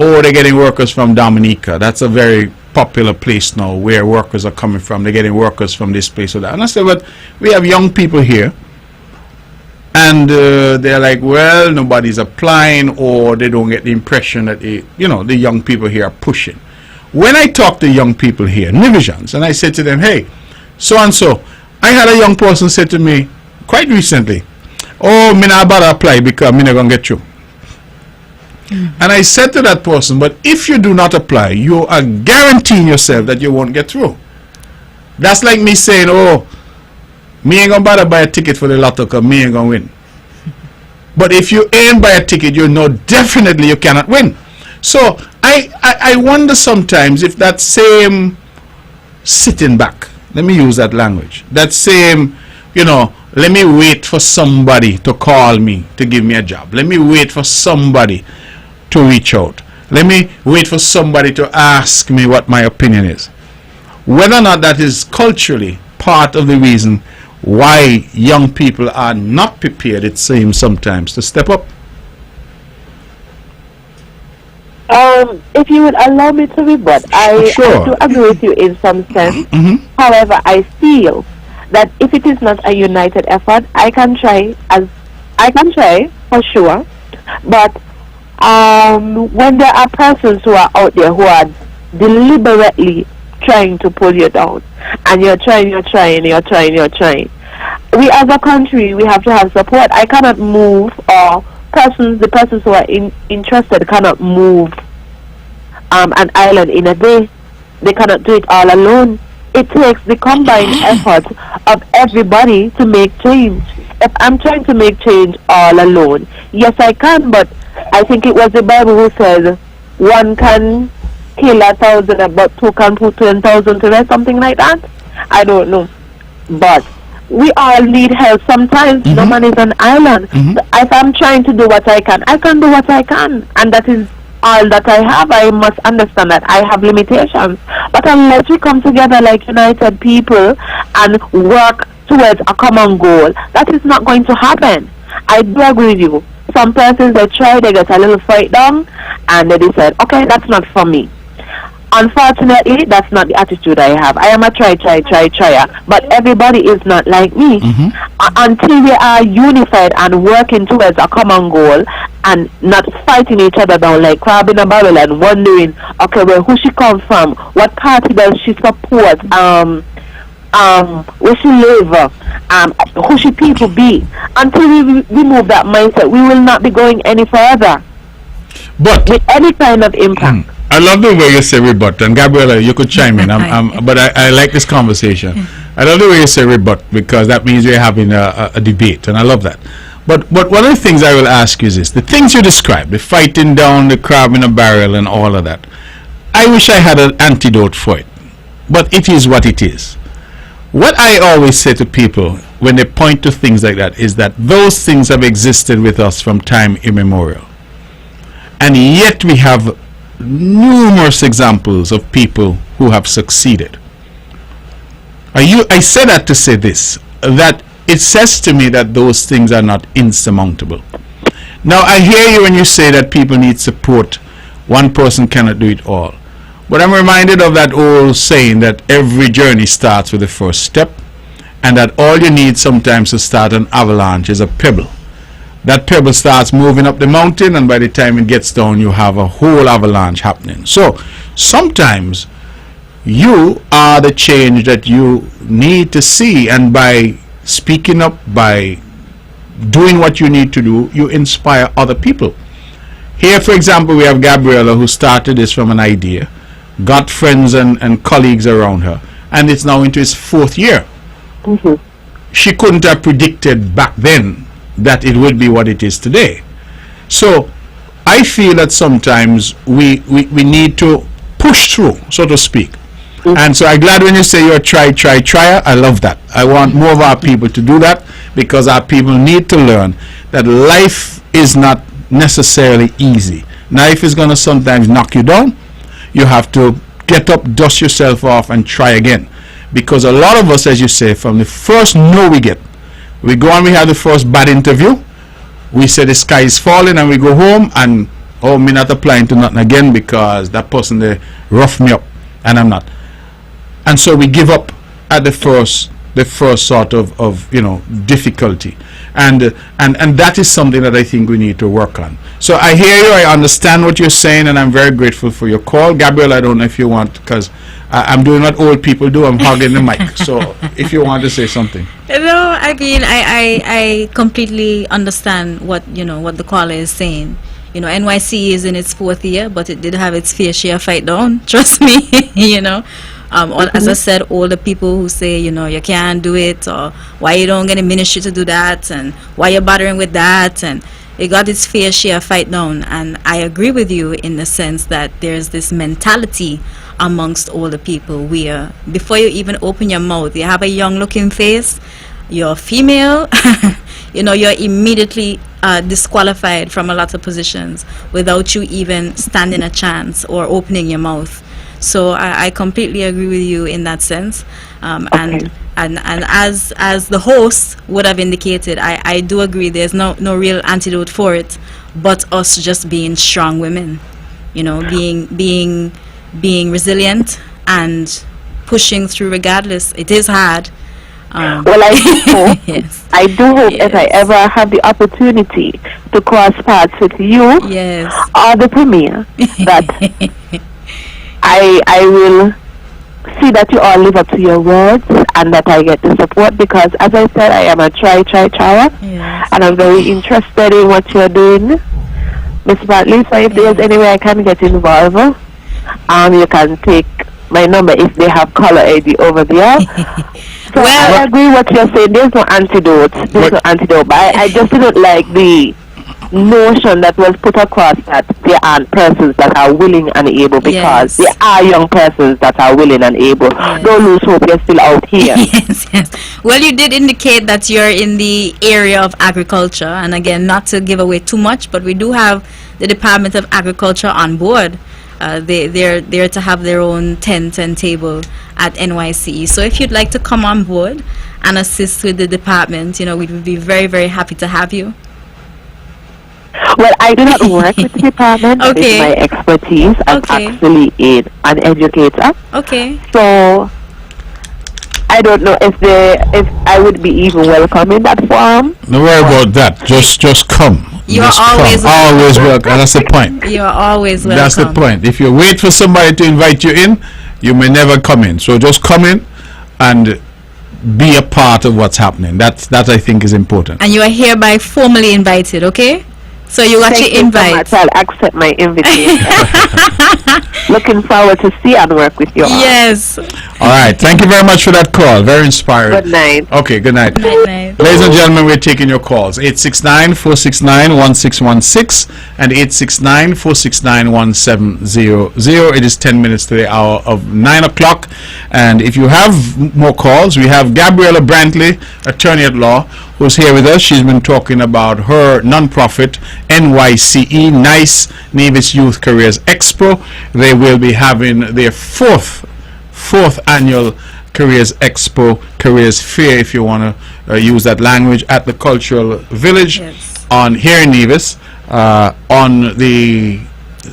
oh, they're getting workers from Dominica. That's a very popular place now where workers are coming from. They're getting workers from this place or that. And I say, but we have young people here, and they're like, well, nobody's applying, or they don't get the impression that the young people here are pushing. When I talk to young people here, Nivisians, and I said to them, hey, so and so, I had a young person say to me quite recently, oh, me not about to apply because me not going to get you. And I said to that person, but if you do not apply, you are guaranteeing yourself that you won't get through. That's like me saying, oh, me ain't going to bother buy a ticket for the lotto because me ain't going to win. But if you ain't buy a ticket, you know definitely you cannot win. So I wonder sometimes if that same sitting back, let me use that language, that same, let me wait for somebody to call me to give me a job. Let me wait for somebody to reach out. Let me wait for somebody to ask me what my opinion is. Whether or not that is culturally part of the reason why young people are not prepared, it seems sometimes, to step up. If you would allow me to rebut, I do agree with you in some sense. However, I feel that if it is not a united effort, I can try for sure. But when there are persons who are out there who are deliberately trying to pull you down, and you're trying, we as a country, we have to have support. I cannot move, or the persons who are interested cannot move an island in a day. They cannot do it all alone. It takes the combined effort of everybody to make change. If I'm trying to make change all alone, yes, I can, but I think it was the Bible who said one can kill 1,000, but two can put 10,000 to rest, something like that. I don't know. But we all need help sometimes. No man is an island. If I'm trying to do what I can do what I can. And that is all that I have. I must understand that I have limitations. But unless we come together like united people and work towards a common goal, that is not going to happen. I do agree with you. Some persons, they try, they get a little fight down, and they decide, okay, that's not for me. Unfortunately, that's not the attitude I have. I am a tryer, but everybody is not like me. Until we are unified and working towards a common goal and not fighting each other down like crab in a barrel and wondering, okay, well, who she come from, what party does she support, where she live, who she people be. Until we remove that mindset, we will not be going any further. But with any kind of impact. I love the way you say rebut, and Gabriella, you could chime in. But I like this conversation. I love the way you say rebut, because that means we're having a debate, and I love that. But one of the things I will ask you is this: the things you described, the fighting down, the crab in a barrel, and all of that. I wish I had an antidote for it, but it is what it is. What I always say to people when they point to things like that is that those things have existed with us from time immemorial, and yet we have numerous examples of people who have succeeded. I say that to say this, that it says to me that those things are not insurmountable. Now, I hear you when you say that people need support. One person cannot do it all. But I'm reminded of that old saying that every journey starts with the first step, and that all you need sometimes to start an avalanche is a pebble. That pebble starts moving up the mountain, and by the time it gets down, you have a whole avalanche happening. So sometimes you are the change that you need to see, and by speaking up, by doing what you need to do, you inspire other people. Here, for example, we have Gabriella, who started this from an idea, got friends and colleagues around her, and it's now into its 4th year. She couldn't have predicted back then that it would be what it is today. So I feel that sometimes we need to push through, so to speak. And so I'm glad when you say you're a trier. I love that. I want more of our people to do that, because our people need to learn that life is not necessarily easy. Life is going to sometimes knock you down. You have to get up, dust yourself off, and try again. Because a lot of us, as you say, from the first no we get, we go and we have the first bad interview, we say the sky is falling, and we go home and, oh, me not applying to nothing again because that person, they rough me up and I'm not. And so we give up at the first sort of difficulty, and that is something that I think we need to work on. So I hear you, I understand what you're saying, and I'm very grateful for your call. Gabriel, I don't know if you want, because I'm doing what old people do, I'm hogging the mic. So if you want to say something. No, I mean, I completely understand what the caller is saying. NYC is in its 4th year, but it did have its fair share fight down. Trust me, as I said, all the people who say, you can't do it, or why you don't get a ministry to do that, and why you're bothering with that, and it got its fair share fight down. And I agree with you in the sense that there's this mentality amongst all the people where before you even open your mouth, you have a young looking face, you're female, you're immediately disqualified from a lot of positions without you even standing a chance or opening your mouth. So I completely agree with you in that sense. And as the host would have indicated, I do agree there's no real antidote for it, but us just being strong women, being resilient and pushing through regardless. It is hard. Well, I do hope, yes. I do hope if I ever have the opportunity to cross paths with you, yes, or the premier, that I will see that you all live up to your words, and that I get the support, because as I said, I am a trier, yes, and I'm very interested in what you're doing, Miss Brantley. So if there's any way I can get involved, you can take my number if they have caller ID over there. So well, I agree what you're saying. There's no antidote. But I just didn't like the notion that was put across that there aren't persons that are willing and able, because there are young persons that are willing and able. Don't lose hope, you're still out here. Yes. Well, you did indicate that you're in the area of agriculture, and again, not to give away too much, but we do have the Department of Agriculture on board. They're there to have their own tent and table at NYC. So if you'd like to come on board and assist with the department, we would be very, very happy to have you. Well, I do not work with the department. Okay. That is my expertise. I'm actually an educator. Okay. So I don't know if I would be even welcome in that forum. Don't worry about that. Just come. You're Just always come. Always welcome. And that's the point. You're always welcome. That's the point. If you wait for somebody to invite you in, you may never come in. So just come in and be a part of what's happening. That I think is important. And you are hereby formally invited, okay? So you got your invite. So I'll accept my invitation. Looking forward to see and work with you all. Yes. All right. Thank you very much for that call. Very inspiring. Good night. Okay, good night. Good night. Ladies and gentlemen, we're taking your calls. 869-469-1616 and 869-469-1700. It is 10 minutes to the hour of 9 o'clock. And if you have more calls, we have Gabriella Brantley, attorney at law, who's here with us. She's been talking about her non-profit NYCE, Nice Nevis Youth Careers Expo. They will be having their fourth annual Careers Expo, Careers Fair, if you want to use that language, at the Cultural Village here in Nevis on the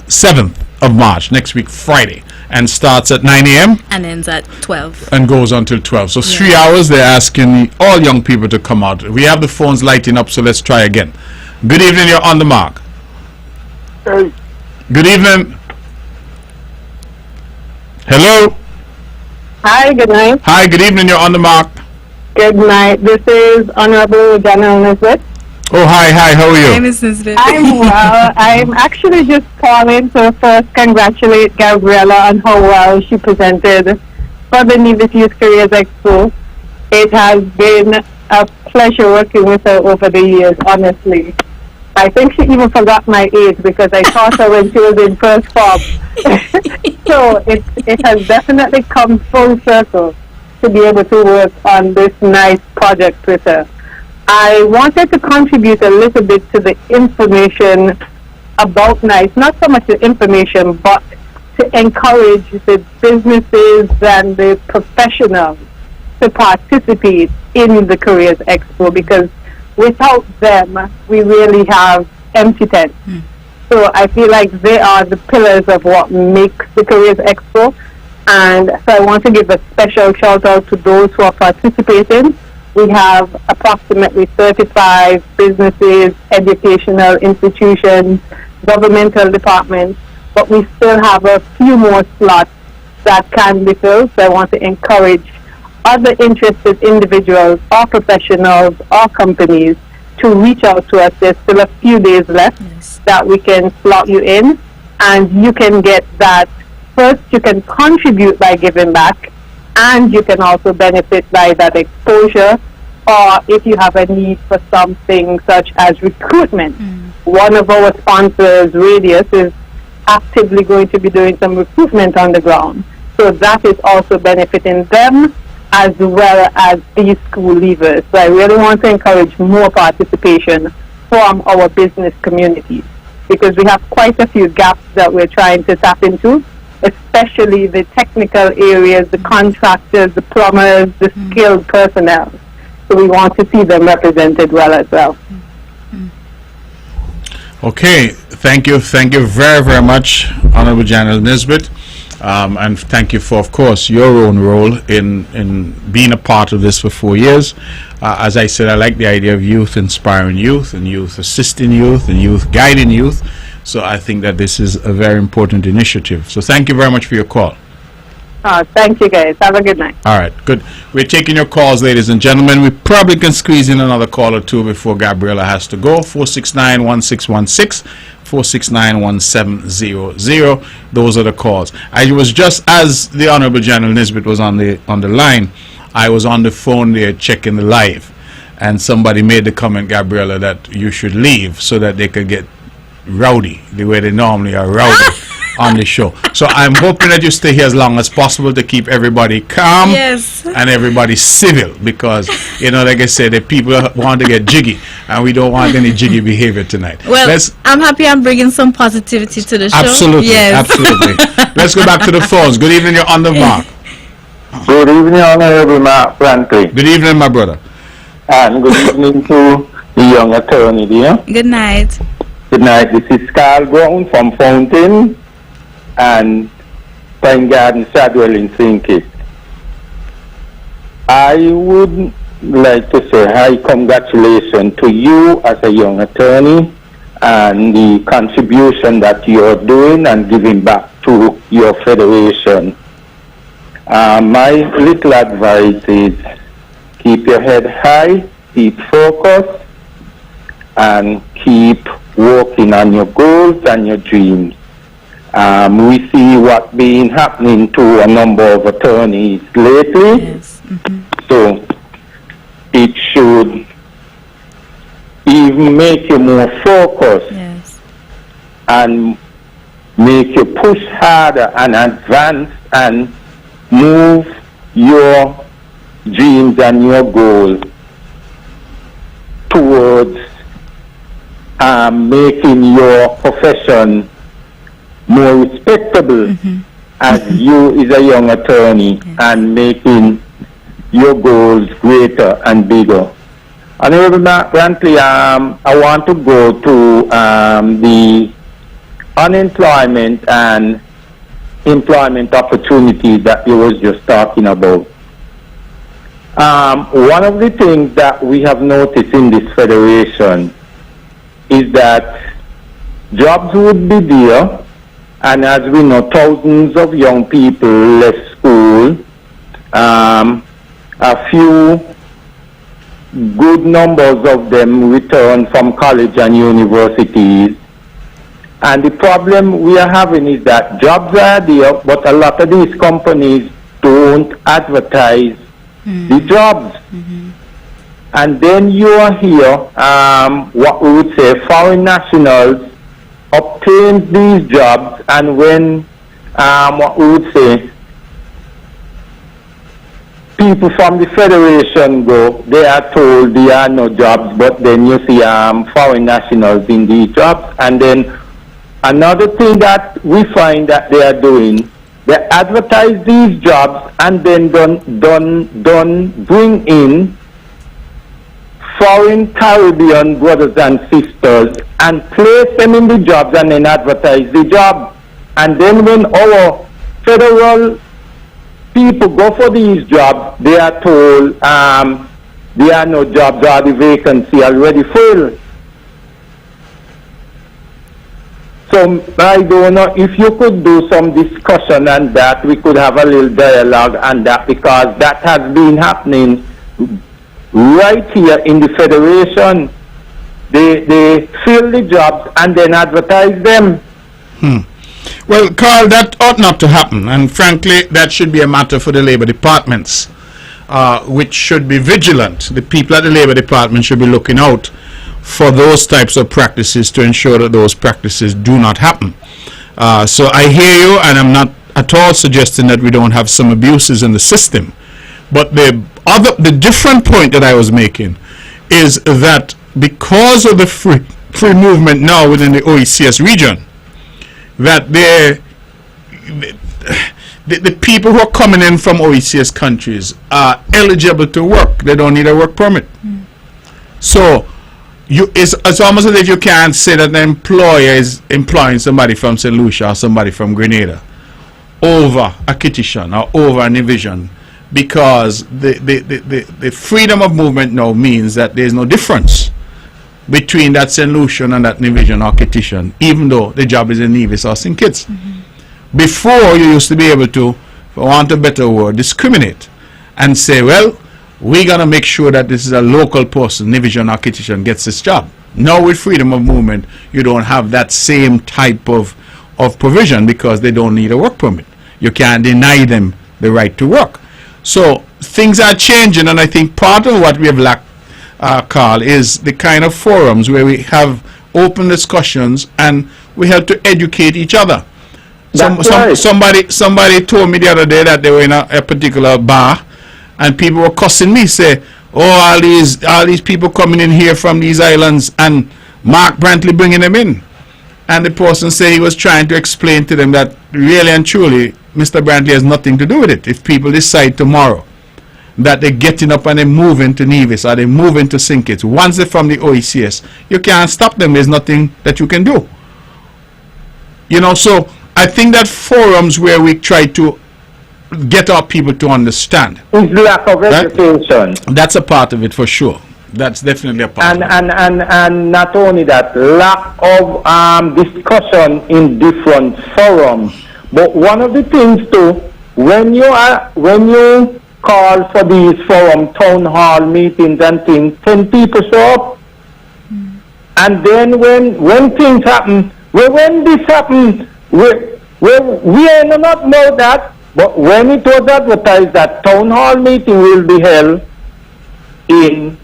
7th of March, next week, Friday. and starts at 9 a.m. and ends at 12. and goes until 12. So 3 hours. They're asking all young people to come out. We have the phones lighting up, so let's try again. Good evening. You're on the mark. Hey. Good evening. Hello. Hi, good night. Hi. Good evening. You're on the mark. Good night. This is Honorable General Nisbet. Oh, hi. How are Hi, you? Miss Nisbet. I'm well. I'm actually just calling to first congratulate Gabriella on how well she presented for the Nevis Youth Careers Expo. It has been a pleasure working with her over the years, honestly. I think she even forgot my age because I taught her when she was in first form. So it has definitely come full circle to be able to work on this nice project with her. I wanted to contribute a little bit to the information about NICE, not so much the information, but to encourage the businesses and the professionals to participate in the Careers Expo, because without them, we really have empty tents. So I feel like they are the pillars of what makes the Careers Expo. And so I want to give a special shout out to those who are participating. We have approximately 35 businesses, educational institutions, governmental departments, but we still have a few more slots that can be filled. So I want to encourage other interested individuals or professionals or companies to reach out to us. There's still a few days left that we can slot you in, and you can get that. First, you can contribute by giving back, and you can also benefit by that exposure. Or if you have a need for something such as recruitment, one of our sponsors, Radius, is actively going to be doing some recruitment on the ground. So that is also benefiting them as well as these school leavers. So I really want to encourage more participation from our business communities, because we have quite a few gaps that we're trying to tap into, especially the technical areas, the contractors, the plumbers, the skilled personnel. So we want to see them represented well as well. Okay. Thank you very, very much, Honorable General Nisbet. And thank you for, of course, your own role in being a part of this for 4 years. As I said, I like the idea of youth inspiring youth, and youth assisting youth, and youth guiding youth. So I think that this is a very important initiative. So thank you very much for your call. Thank you, guys. Have a good night. All right, good. We're taking your calls, ladies and gentlemen. We probably can squeeze in another call or two before Gabriella has to go. 469-1616, 469-1700. Those are the calls. I was just, as the Honorable General Nisbet was on the line, I was on the phone there checking the live, and somebody made the comment, Gabriella, that you should leave so that they could get rowdy the way they normally are rowdy on the show. So I'm hoping that you stay here as long as possible to keep everybody calm and everybody civil, because, like I said, the people want to get jiggy, and we don't want any jiggy behavior tonight. Well, I'm happy I'm bringing some positivity to the show. Absolutely, absolutely. Let's go back to the phones. Good evening, you're on the mark. Good evening, Honorable Mark Brantley. Good evening, my brother. And good evening to the young attorney there. Good night. Good night. This is Carl Brown from Fountain and Pine Garden, Shadwell in St. Kitts. I would like to say high congratulations to you as a young attorney and the contribution that you're doing and giving back to your federation. My little advice is keep your head high, keep focused, and keep working on your goals and your dreams. We see what been happening to a number of attorneys lately. So it should even make you more focused and make you push harder and advance and move your dreams and your goals towards making your profession more respectable as you is a young attorney and making your goals greater and bigger. Honorable Brantley, I want to go to the unemployment and employment opportunities that you was just talking about. One of the things that we have noticed in this federation is that jobs would be there, and as we know, thousands of young people left school. A few good numbers of them return from college and universities. And the problem we are having is that jobs are there, but a lot of these companies don't advertise the jobs. And then you are here, what we would say, foreign nationals obtain these jobs, and when, what we would say, people from the federation go, they are told there are no jobs, but then you see foreign nationals in these jobs. And then another thing that we find that they are doing, they advertise these jobs and then don't bring in foreign Caribbean brothers and sisters and place them in the jobs and then advertise the job. And then when our federal people go for these jobs, they are told there are no jobs or the vacancy already filled. So I don't know if you could do some discussion on that, we could have a little dialogue on that, because that has been happening right here in the federation. They fill the jobs and then advertise them. Well, Carl, that ought not to happen, and frankly, that should be a matter for the Labour departments, which should be vigilant. The people at the Labour department should be looking out for those types of practices to ensure that those practices do not happen. So I hear you, and I'm not at all suggesting that we don't have some abuses in the system. But the different point that I was making is that because of the free movement now within the OECS region, that the people who are coming in from OECS countries are eligible to work. They don't need a work permit. So it's almost as if you can't say that the employer is employing somebody from St. Lucia or somebody from Grenada over a Kitishan or over a Division, because the freedom of movement now means that there's no difference between that St. Lucian and that Division or Kitishan, even though the job is in Nevis or St. Kitts. Before, you used to be able to, for want of a better word, discriminate and say, well, we're going to make sure that this is a local person, Division or Kitishan, gets this job. Now with freedom of movement, you don't have that same type of provision, because they don't need a work permit. You can't deny them the right to work. So things are changing, and I think part of what we have lacked, Carl, is the kind of forums where we have open discussions and we help to educate each other. Somebody told me the other day that they were in a particular bar, and people were cussing me, say, oh, all these people coming in here from these islands, and Mark Brantley bringing them in. And the person said he was trying to explain to them that really and truly Mr. Brantley has nothing to do with it. If people decide tomorrow that they're getting up and they're moving to Nevis or they're moving to St. Kitts, once they're from the OECS, you can't stop them. There's nothing that you can do. So I think that forums where we try to get our people to understand. It's lack of education. That's a part of it for sure. That's definitely a part of it. And not only that, lack of discussion in different forums. But one of the things too, when you call for these forum town hall meetings and things, 10 people show up. And then when things happen, when this happens, we not know that, but when it was advertised that town hall meeting will be held in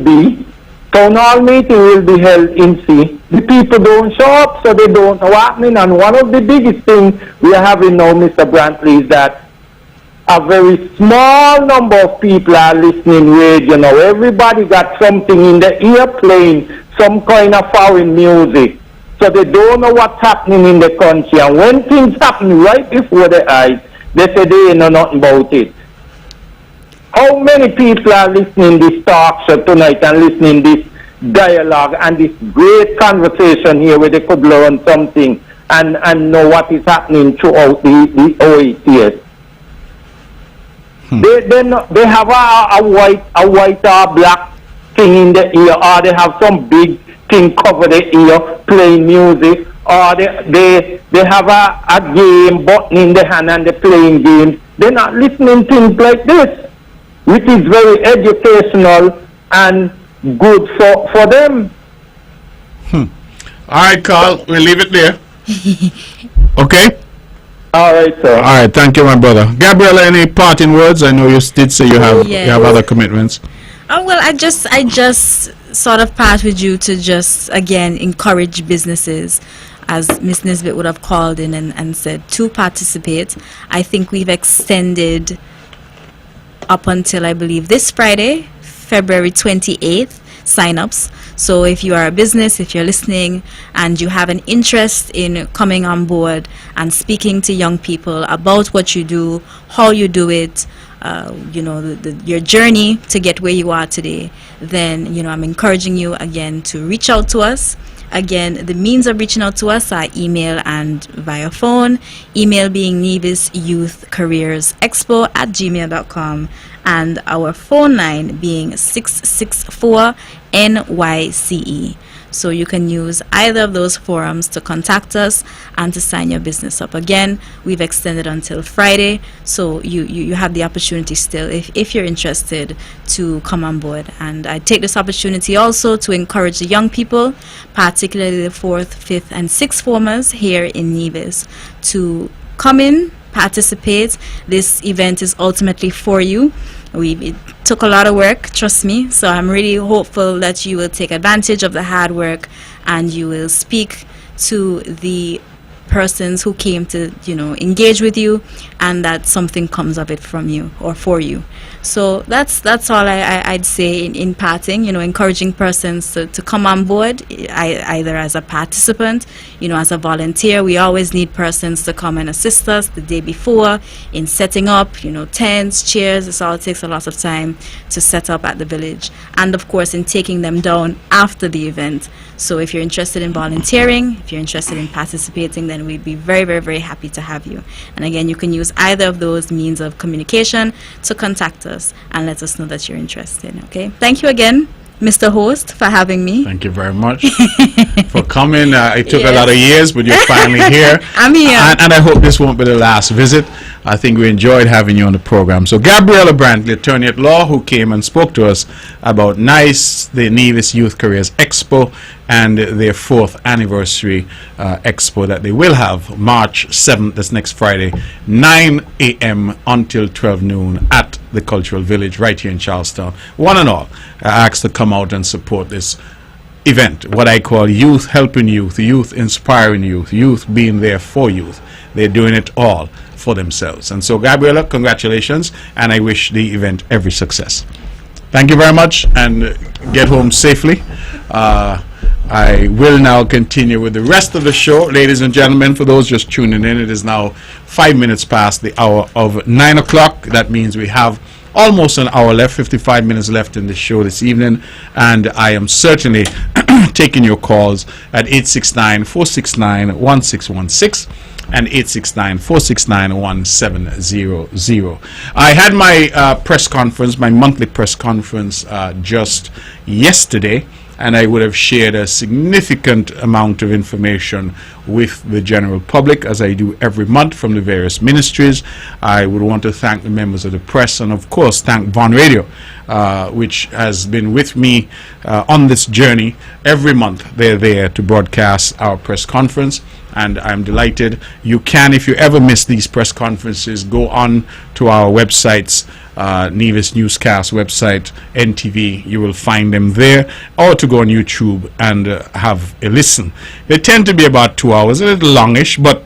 B, town hall meeting will be held in C, the people don't show up, so they don't know what's happening. And one of the biggest things we are having now, Mr. Brantley, is that a very small number of people are listening radio now. Everybody got something in the ear playing, some kind of foreign music. So they don't know what's happening in the country. And when things happen right before their eyes, they say they know nothing about it. How many people are listening this talk show tonight and listening this dialogue and this great conversation here where they could learn something, and know what is happening throughout the 8 years. They have a white or black thing in the ear, or they have some big thing cover the ear playing music, or they have a game button in the hand and they're playing games. They're not listening to things like this, which is very educational and good for them. All right, Carl, we'll leave it there. Okay? All right, sir. All right, thank you, my brother. Gabriella, any parting words? I know you did say you have other commitments. Oh, well, I just sort of part with you to just, again, encourage businesses, as Ms. Nisbet would have called in and said, to participate. I think we've extended up until, I believe, this Friday, February 28th, sign-ups. So if you are a business, if you're listening, and you have an interest in coming on board and speaking to young people about what you do, how you do it, your journey to get where you are today, then, I'm encouraging you, again, to reach out to us. Again, the means of reaching out to us are email and via phone. Email being nevisYouthCareersExpo@gmail.com, and our phone line being 664-NYCE. So you can use either of those forums to contact us and to sign your business up. Again, we've extended until Friday, so you have the opportunity still, if you're interested, to come on board. And I take this opportunity also to encourage the young people, particularly the 4th, 5th, and 6th formers here in Nevis, to come in, participate. This event is ultimately for you. It took a lot of work, trust me, so I'm really hopeful that you will take advantage of the hard work and you will speak to the persons who came to, engage with you, and that something comes of it from you or for you. So that's all I'd say in parting, encouraging persons to come on board, either as a participant, as a volunteer. We always need persons to come and assist us the day before in setting up, tents, chairs. It all takes a lot of time to set up at the village, and of course in taking them down after the event. So if you're interested in volunteering, if you're interested in participating, then we'd be very, very, very happy to have you. And again, you can use either of those means of communication to contact us and let us know that you're interested. Okay? Thank you again, Mr. Host, for having me. Thank you very much for coming. It took a lot of years, but you're finally here. I'm here. And I hope this won't be the last visit. I think we enjoyed having you on the program. So Gabriella Brantley, attorney at law, who came and spoke to us about NICE, the Nevis Youth Careers Expo, and their 4th anniversary expo that they will have March 7th, that's next Friday, 9 a.m. until 12 noon at the Cultural Village right here in Charlestown. One and all, I asked to come out and support this event, what I call youth helping youth, youth inspiring youth, youth being there for youth. They're doing it all for themselves. And so, Gabriella, congratulations, and I wish the event every success. Thank you very much, and get home safely. I will now continue with the rest of the show. Ladies and gentlemen, for those just tuning in, it is now 5 minutes past the hour of 9 o'clock. That means we have almost an hour left, 55 minutes left in the show this evening, and I am certainly taking your calls at 869-469-1616 and 869-469-1700. I had my press conference, my monthly press conference just yesterday, and I would have shared a significant amount of information with the general public, as I do every month, from the various ministries. I would want to thank the members of the press, and of course thank Von Radio, which has been with me on this journey. Every month they're there to broadcast our press conference, and I'm delighted. You can, if you ever miss these press conferences, go on to our websites, Nevis Newscast website, NTV, you will find them there, or to go on YouTube and have a listen. They tend to be about 2 hours, a little longish, but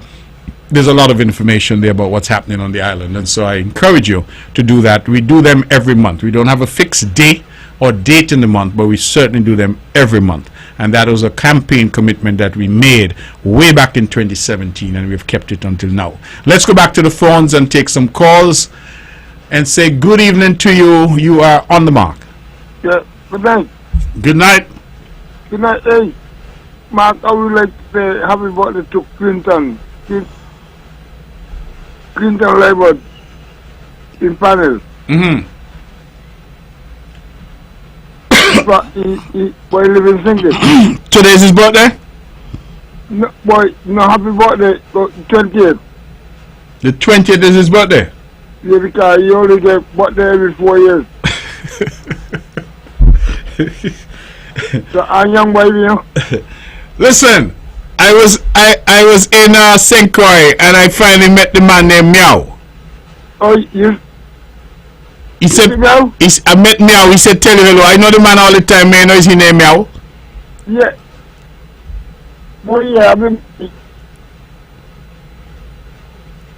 there's a lot of information there about what's happening on the island, and so I encourage you to do that. We do them every month. We don't have a fixed day or date in the month, but we certainly do them every month, and that was a campaign commitment that we made way back in 2017, and we've kept it until now. Let's go back to the phones and take some calls and say good evening to you. You are on the mark. Yeah, good night. Good night. Good night, hey. Mark, I would like to say happy birthday to Clinton. Clinton Labour in panel. Mm-hmm. Boy, live in Singapore. Today's his birthday? No, boy, no, happy birthday, 20th. The 20th is his birthday? Yeah, because you only get birthday every 4 years. So I'm young boy, you know. Listen, I was in St. Croix and I finally met the man named Meow. Oh, you? He said, Meow? I met Meow. He said, tell you hello. I know the man all the time, man. I know his name Meow. Yeah. Boy, yeah, I mean.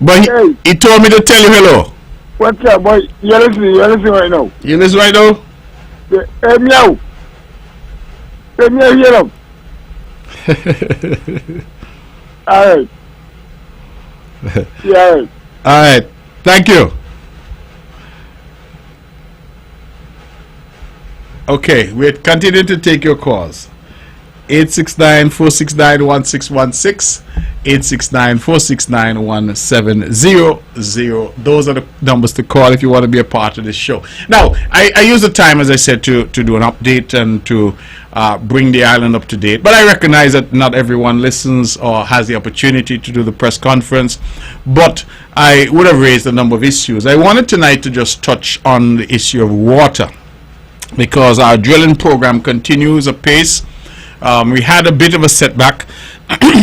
But he told me to tell you hello. What's up, boy? You're listening right now. You listen right now? Yeah. Hey, Meow. Hey, Meow, hear him. Alright. Yeah, alright. Alright. Thank you. Okay, we're continuing to take your calls. 869-469-1616, 869-469-1700. Those are the numbers to call if you want to be a part of this show. Now, I use the time, as I said, to do an update and to bring the island up to date. But I recognize that not everyone listens or has the opportunity to do the press conference. But I would have raised a number of issues. I wanted tonight to just touch on the issue of water, because our drilling program continues apace. We had a bit of a setback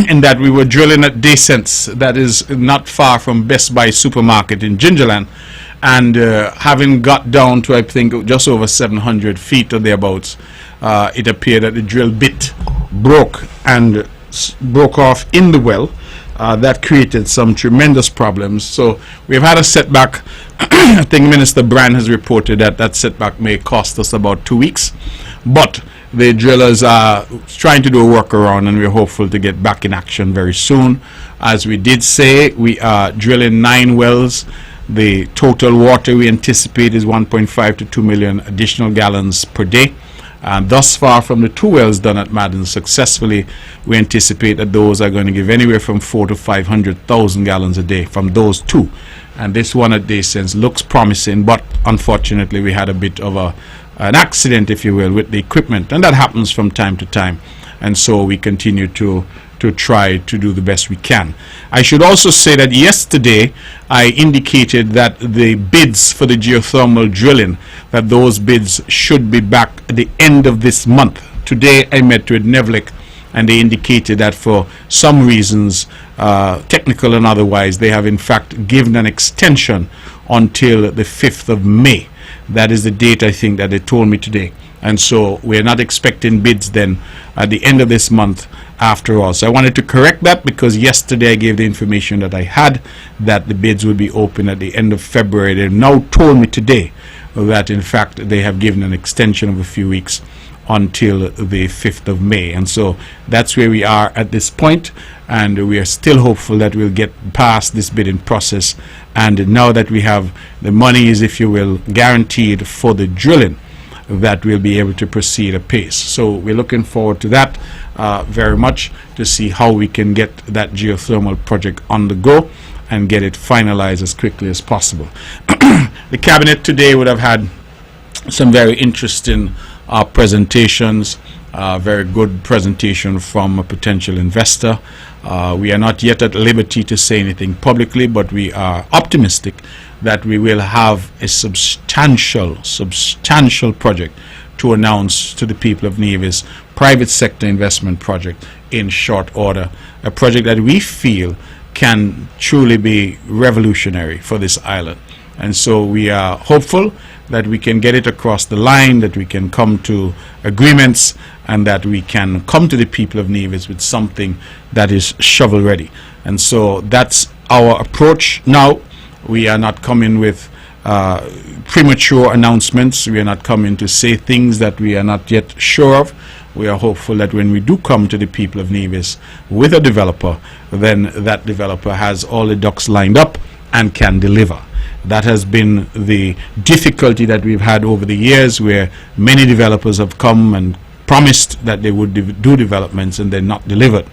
in that we were drilling at Decence, that is not far from Best Buy supermarket in Gingerland, and having got down to, I think, just over 700 feet or thereabouts, it appeared that the drill bit broke and broke off in the well. That created some tremendous problems. So we've had a setback. I think Minister Brand has reported that that setback may cost us about 2 weeks, but the drillers are trying to do a workaround, and we're hopeful to get back in action very soon. As we did say, we are drilling 9 wells. The total water we anticipate is 1.5 to 2 million additional gallons per day. And thus far, from the 2 wells done at Madden successfully, we anticipate that those are going to give anywhere from 400,000 to 500,000 gallons a day from those 2. And this one at Decence looks promising, but unfortunately we had a bit of an accident, if you will, with the equipment, and that happens from time to time. And so we continue to try to do the best we can. I should also say that yesterday I indicated that the bids for the geothermal drilling, that those bids should be back at the end of this month. Today I met with Nevlik, and they indicated that for some reasons, technical and otherwise, they have in fact given an extension until the 5th of May. That is the date, I think, that they told me today. And so we're not expecting bids then at the end of this month after all. So I wanted to correct that, because yesterday I gave the information that I had, that the bids would be open at the end of February. They've now told me today that in fact they have given an extension of a few weeks until the 5th of May. And so that's where we are at this point, and we are still hopeful that we'll get past this bidding process. And now that we have the monies, if you will, guaranteed for the drilling, that we'll be able to proceed apace. So we're looking forward to that very much, to see how we can get that geothermal project on the go and get it finalized as quickly as possible. The cabinet today would have had some very interesting presentations, very good presentation from a potential investor. We are not yet at liberty to say anything publicly, but we are optimistic that we will have a substantial project to announce to the people of Nevis, private sector investment project in short order, a project that we feel can truly be revolutionary for this island. And so we are hopeful that we can get it across the line, that we can come to agreements, and that we can come to the people of Nevis with something that is shovel ready. And so that's our approach now. We are not coming with premature announcements. We are not coming to say things that we are not yet sure of. We are hopeful that when we do come to the people of Nevis with a developer, then that developer has all the ducks lined up and can deliver. That has been the difficulty that we've had over the years, where many developers have come and promised that they would do developments and they're not delivered.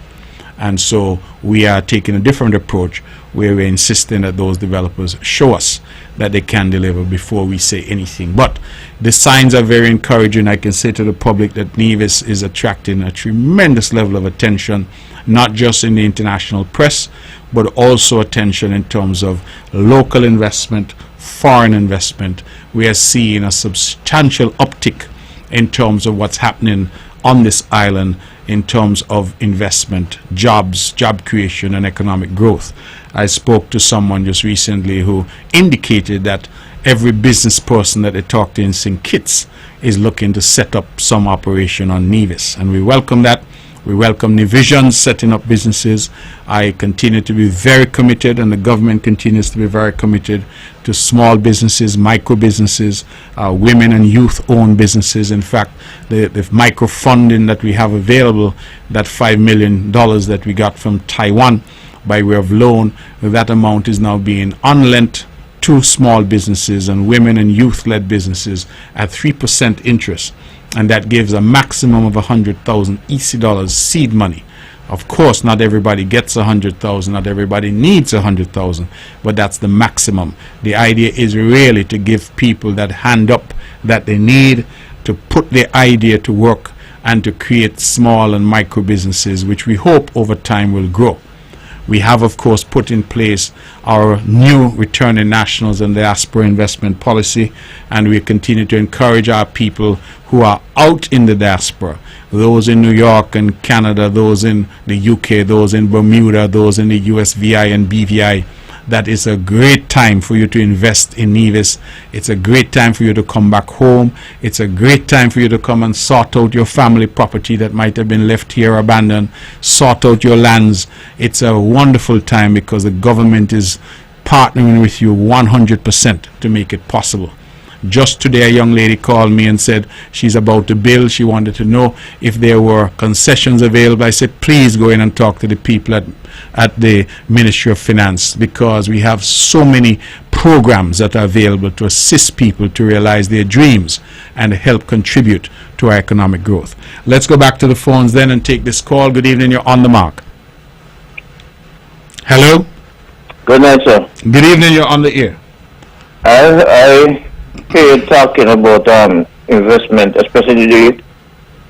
And so we are taking a different approach where we're insisting that those developers show us that they can deliver before we say anything. But the signs are very encouraging. I can say to the public that Nevis is attracting a tremendous level of attention, not just in the international press, but also attention in terms of local investment, foreign investment. We are seeing a substantial uptick in terms of what's happening on this island in terms of investment, jobs, job creation, and economic growth. I spoke to someone just recently who indicated that every business person that they talk to in St. Kitts is looking to set up some operation on Nevis, and we welcome that. We welcome Nevisions setting up businesses. I continue to be very committed, and the government continues to be very committed to small businesses, micro businesses, women and youth-owned businesses. In fact, the micro funding that we have available, that $5 million that we got from Taiwan by way of loan, that amount is now being unlent to small businesses and women and youth-led businesses at 3% interest. And that gives a maximum of 100,000 EC dollars seed money. Of course, not everybody gets 100,000, not everybody needs 100,000, but that's the maximum. The idea is really to give people that hand up that they need to put their idea to work and to create small and micro businesses, which we hope over time will grow. We have, of course, put in place our new returning nationals and diaspora investment policy, and we continue to encourage our people who are out in the diaspora, those in New York and Canada, those in the UK, those in Bermuda, those in the USVI and BVI, that it's a great time for you to invest in Nevis. It's a great time for you to come back home. It's a great time for you to come and sort out your family property that might have been left here abandoned, sort out your lands. It's a wonderful time because the government is partnering with you 100% to make it possible. Just today a young lady called me and said she's about to build. She wanted to know if there were concessions available. I said, please go in and talk to the people at the Ministry of Finance, because we have so many programs that are available to assist people to realize their dreams and help contribute to our economic growth. Let's go back to the phones then and take this call. Good evening, you're on the mark. Hello? Good night, sir. Good evening, you're on the air. I hear you talking about investment, especially the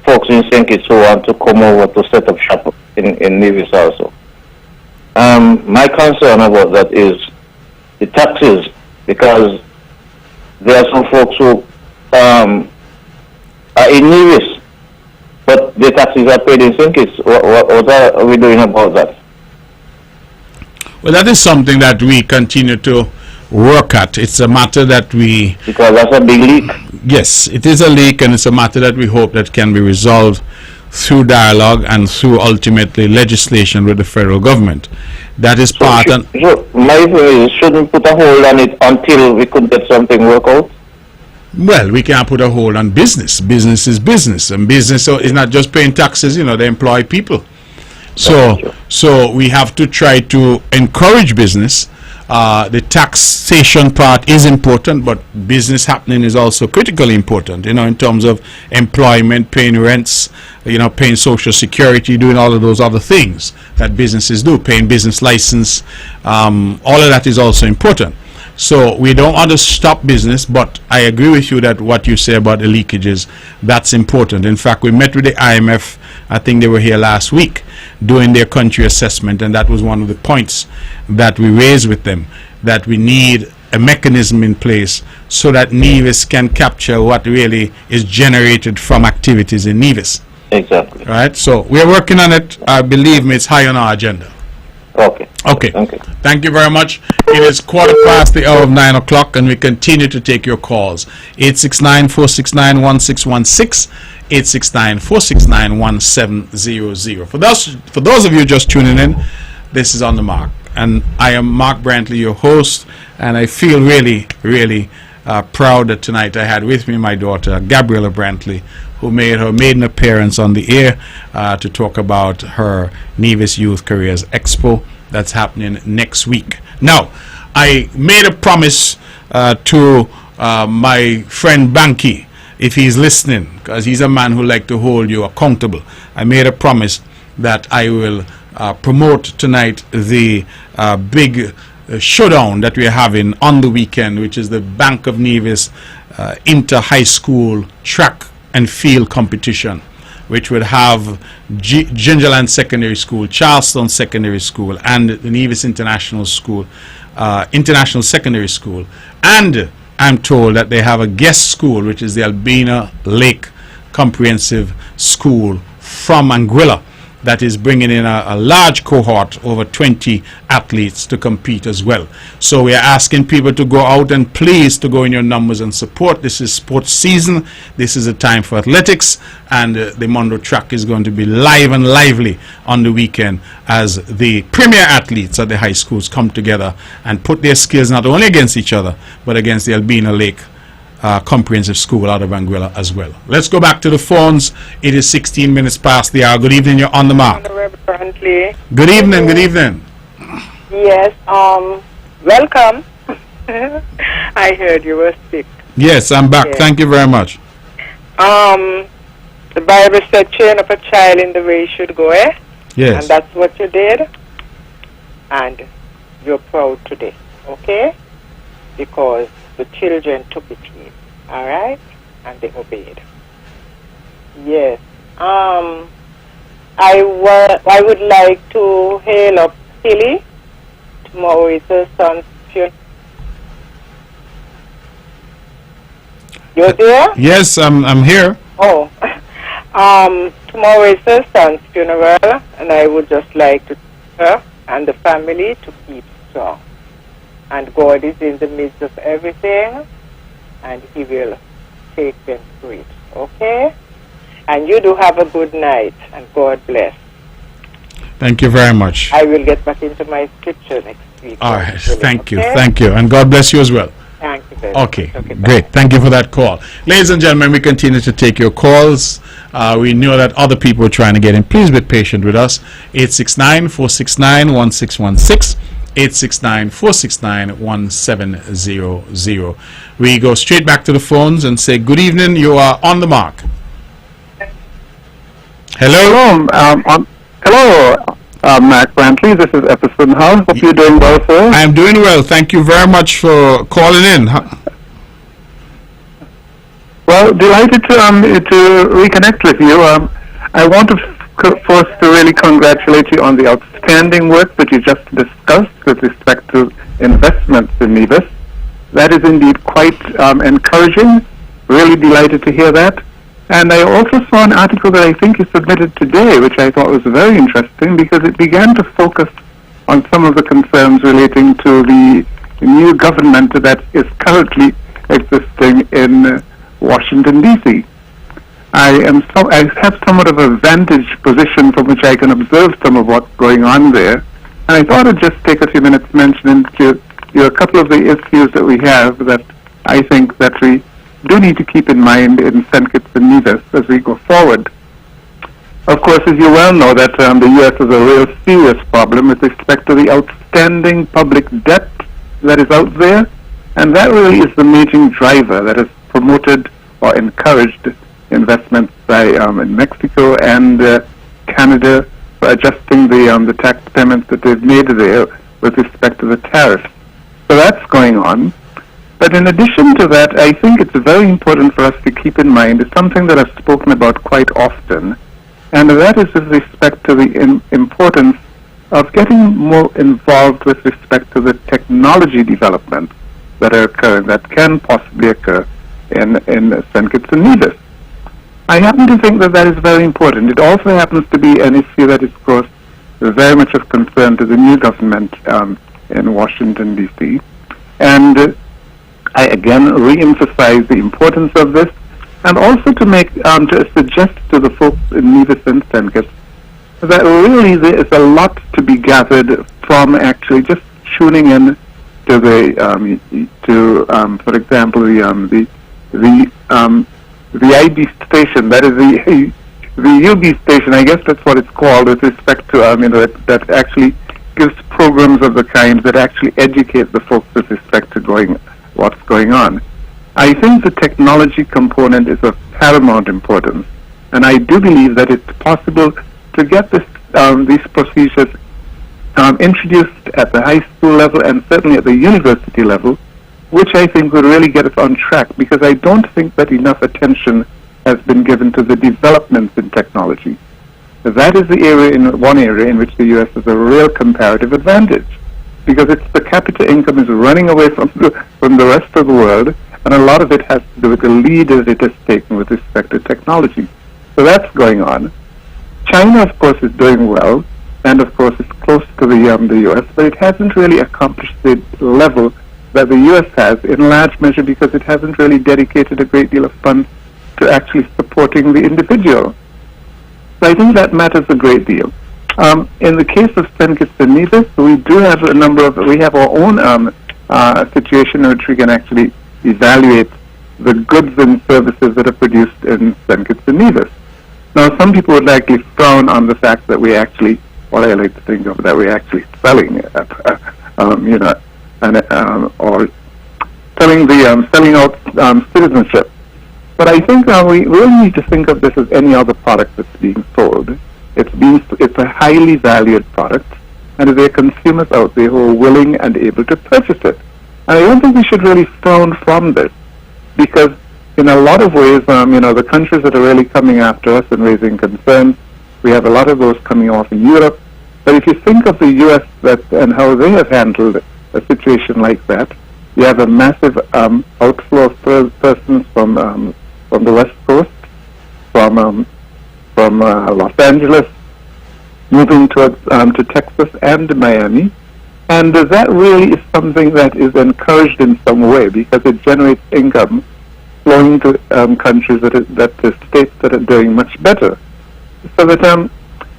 folks in St. Kitts who want to come over to set up shop in Nevis also. My concern about that is the taxes, because there are some folks who are in Nevis, but the taxes are paid in St. Kitts. What are we doing about that? Well, that is something that we continue to work at. It's a matter that we... Because that's a big leak. Yes, it is a leak, and it's a matter that we hope that can be resolved through dialogue and through ultimately legislation with the federal government. That is part... So my thing is, shouldn't put a hold on it until we could get something worked out? Well, we can't put a hold on business. Business is business, and business is not just paying taxes, they employ people. So we have to try to encourage business. The taxation part is important, but business happening is also critically important, in terms of employment, paying rents, paying social security, doing all of those other things that businesses do, paying business license. All of that is also important. So we don't want to stop business, but I agree with you that what you say about the leakages, that's important. In fact, we met with the IMF, I think they were here last week, doing their country assessment, and that was one of the points that we raised with them, that we need a mechanism in place so that Nevis can capture what really is generated from activities in Nevis. Exactly. Right? So we're working on it. Believe me, it's high on our agenda. Okay. Okay. Thank you very much. It is 9:15 o'clock, and we continue to take your calls. 869-469-1616, 869-469-1700. For those of you just tuning in, this is On the Mark, and I am Mark Brantley, your host, and I feel really, really proud that tonight I had with me my daughter, Gabriella Brantley, who made her maiden appearance on the air to talk about her Nevis Youth Careers Expo that's happening next week. Now, I made a promise to my friend Banky if he's listening, because he's a man who like to hold you accountable. I made a promise that I will promote tonight the big showdown that we're having on the weekend, which is the Bank of Nevis inter-high school track and field competition, which would have Gingerland Secondary School, Charleston Secondary School, and the Nevis International School, International Secondary School. And I'm told that they have a guest school, which is the Albina Lake Comprehensive School from Anguilla, that is bringing in a large cohort, over 20 athletes to compete as well. So we are asking people to go out and please to go in your numbers and support. This is sports season. This is a time for athletics, and the Monroe track is going to be live and lively on the weekend as the premier athletes at the high schools come together and put their skills not only against each other but against the Albina Lake Comprehensive School out of Anguilla as well. Let's go back to the phones. It is 16 minutes past the hour. Good evening. You're on the mark. Brantley. Good evening. Good evening. Yes. Welcome. I heard you were sick. Yes, I'm back. Yes. Thank you very much. The Bible said, "Train up a child in the way he should go." Yes. And that's what you did. And you're proud today. Okay? Because the children took it in. All right? And they obeyed. Yes. I would like to hail up Tilly. Tomorrow is her son's funeral. You're there? Yes, I'm here. Oh. Tomorrow is her son's funeral, and I would just like to tell her and the family to keep strong. And God is in the midst of everything, and He will take them through it. Okay? And you do have a good night, and God bless. Thank you very much. I will get back into my scripture next week. All right. Thank you. Okay? Thank you. And God bless you as well. Thank you very much. Okay, great. Thank you for that call. Ladies and gentlemen, we continue to take your calls. We know that other people are trying to get in. Please be patient with us. 869-469-1616. 869-469-1700. We go straight back to the phones and say, good evening, you are on the mark. Hello? Hello, Mac Brantley. This is Epperson House. Hope you're doing well, sir. I'm doing well. Thank you very much for calling in. Well, delighted to reconnect with you. I want to first to really congratulate you on the outstanding work that you just discussed with respect to investments in Nevis. That is indeed quite encouraging. Really delighted to hear that. And I also saw an article that I think you submitted today, which I thought was very interesting because it began to focus on some of the concerns relating to the new government that is currently existing in Washington, D.C. I have somewhat of a vantage position from which I can observe some of what's going on there. And I thought I'd just take a few minutes mentioning to you a couple of the issues that we have that I think that we do need to keep in mind in St. Kitts and Nevis as we go forward. Of course, as you well know, that the U.S. has a real serious problem with respect to the outstanding public debt that is out there, and that really is the major driver that has promoted or encouraged investments by in Mexico and Canada for adjusting the tax payments that they've made there with respect to the tariffs. So that's going on. But in addition to that, I think it's very important for us to keep in mind is something that I've spoken about quite often, and that is with respect to the importance of getting more involved with respect to the technology developments that are occurring, that can possibly occur in St. Kitts and Nevis. I happen to think that that is very important. It also happens to be an issue that is, of course, very much of concern to the new government in Washington, D.C. And I again re-emphasize the importance of this, and also to make to suggest to the folks in Nevis and St. Kitts that really there is a lot to be gathered from actually just tuning in to the for example the IB station, that is the UB station, I guess that's what it's called, with respect to that actually gives programs of the kind that actually educate the folks with respect to what's going on. I think the technology component is of paramount importance, and I do believe that it's possible to get these procedures introduced at the high school level and certainly at the university level, which I think would really get us on track, because I don't think that enough attention has been given to the developments in technology. That is one area in which the U.S. has a real comparative advantage, because its per capita income is running away from the rest of the world, and a lot of it has to do with the lead that it has taken with respect to technology. So that's going on. China, of course, is doing well, and of course it's close to the U.S., but it hasn't really accomplished the level that the U.S. has, in large measure because it hasn't really dedicated a great deal of funds to actually supporting the individual. So I think that matters a great deal. In the case of St. Kitts and Nevis, we do have we have our own situation in which we can actually evaluate the goods and services that are produced in St. Kitts and Nevis. Now, some people would likely frown on the fact that we actually, what I like to think of, that we're actually selling, or selling out citizenship. But I think we really need to think of this as any other product that's being sold. It's a highly valued product, and there are consumers out there who are willing and able to purchase it. And I don't think we should really frown from this, because in a lot of ways, the countries that are really coming after us and raising concerns, we have a lot of those coming off in Europe. But if you think of the U.S. and how they have handled a situation like that, you have a massive outflow of persons from the West Coast, from Los Angeles, moving to Texas and Miami. And that really is something that is encouraged in some way, because it generates income flowing to countries states that are doing much better. So that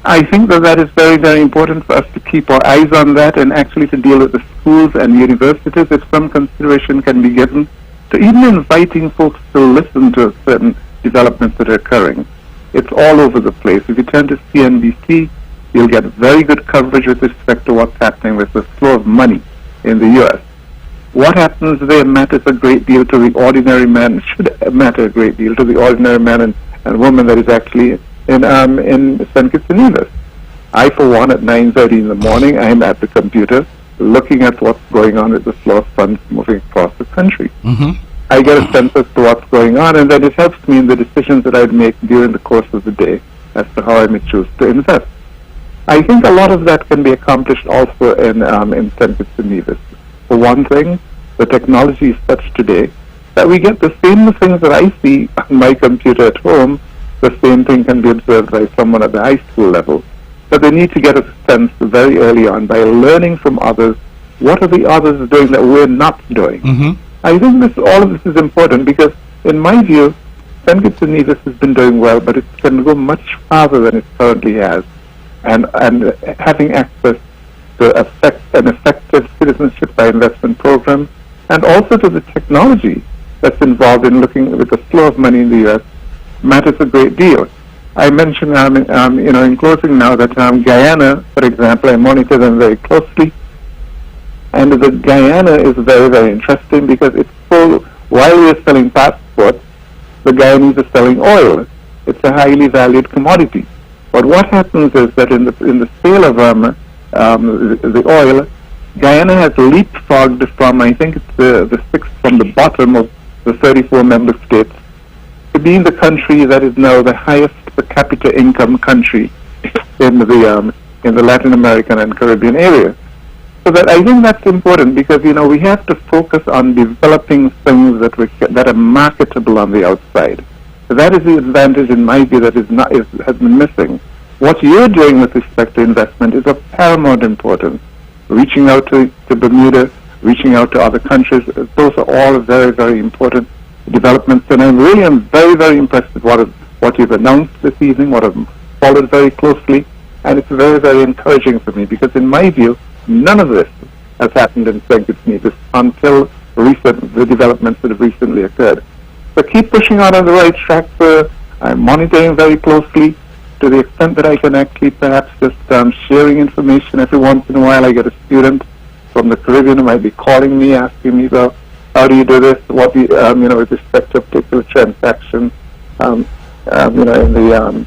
I think that is very, very important for us to keep our eyes on that, and actually to deal with the schools and universities, if some consideration can be given to even inviting folks to listen to certain developments that are occurring. It's all over the place. If you turn to CNBC, you'll get very good coverage with respect to what's happening with the flow of money in the U.S. What happens there matters a great deal to the ordinary man, should matter a great deal to the ordinary man and woman that is actually in St. Kitts and Nevis. I, for one, at 9:30 in the morning, I'm at the computer looking at what's going on with the flow of funds moving across the country. Mm-hmm. I get a sense as to what's going on, and then it helps me in the decisions that I'd make during the course of the day as to how I may choose to invest. I think a lot of that can be accomplished also in St. Kitts and Nevis. For one thing, the technology is such today that we get the same things that I see on my computer at home. The same thing can be observed by someone at the high school level. But they need to get a sense very early on by learning from others. What are the others doing that we're not doing? Mm-hmm. I think all of this is important, because, in my view, St. Kitts and Nevis has been doing well, but it can go much farther than it currently has. And having access to an effective citizenship by investment program, and also to the technology that's involved in looking with the flow of money in the U.S. matters a great deal. I mentioned, in closing now, that Guyana, for example, I monitor them very closely. And the Guyana is very, very interesting, because it's full, while we're selling passports, the Guyanese are selling oil. It's a highly valued commodity. But what happens is that in the sale of the oil, Guyana has leapfrogged from, I think it's the sixth from the bottom of the 34 member states, to being the country that is now the highest per capita income country in the Latin American and Caribbean area. So that I think that's important, because we have to focus on developing things that are marketable on the outside. So that is the advantage, in my view, that has been missing. What you're doing with respect to investment is of paramount importance. Reaching out to Bermuda, reaching out to other countries, those are all very, very important developments. And I really am very, very impressed with what you've announced this evening, what I've followed very closely, and it's very, very encouraging for me, because in my view, none of this has happened in St. Kitts and Nevis until the developments that have recently occurred. So keep pushing on the right track. I'm monitoring very closely, to the extent that I can actually perhaps just sharing information. Every once in a while I get a student from the Caribbean who might be calling me, asking me about how do you do this? What do you, with respect to a particular transaction, in the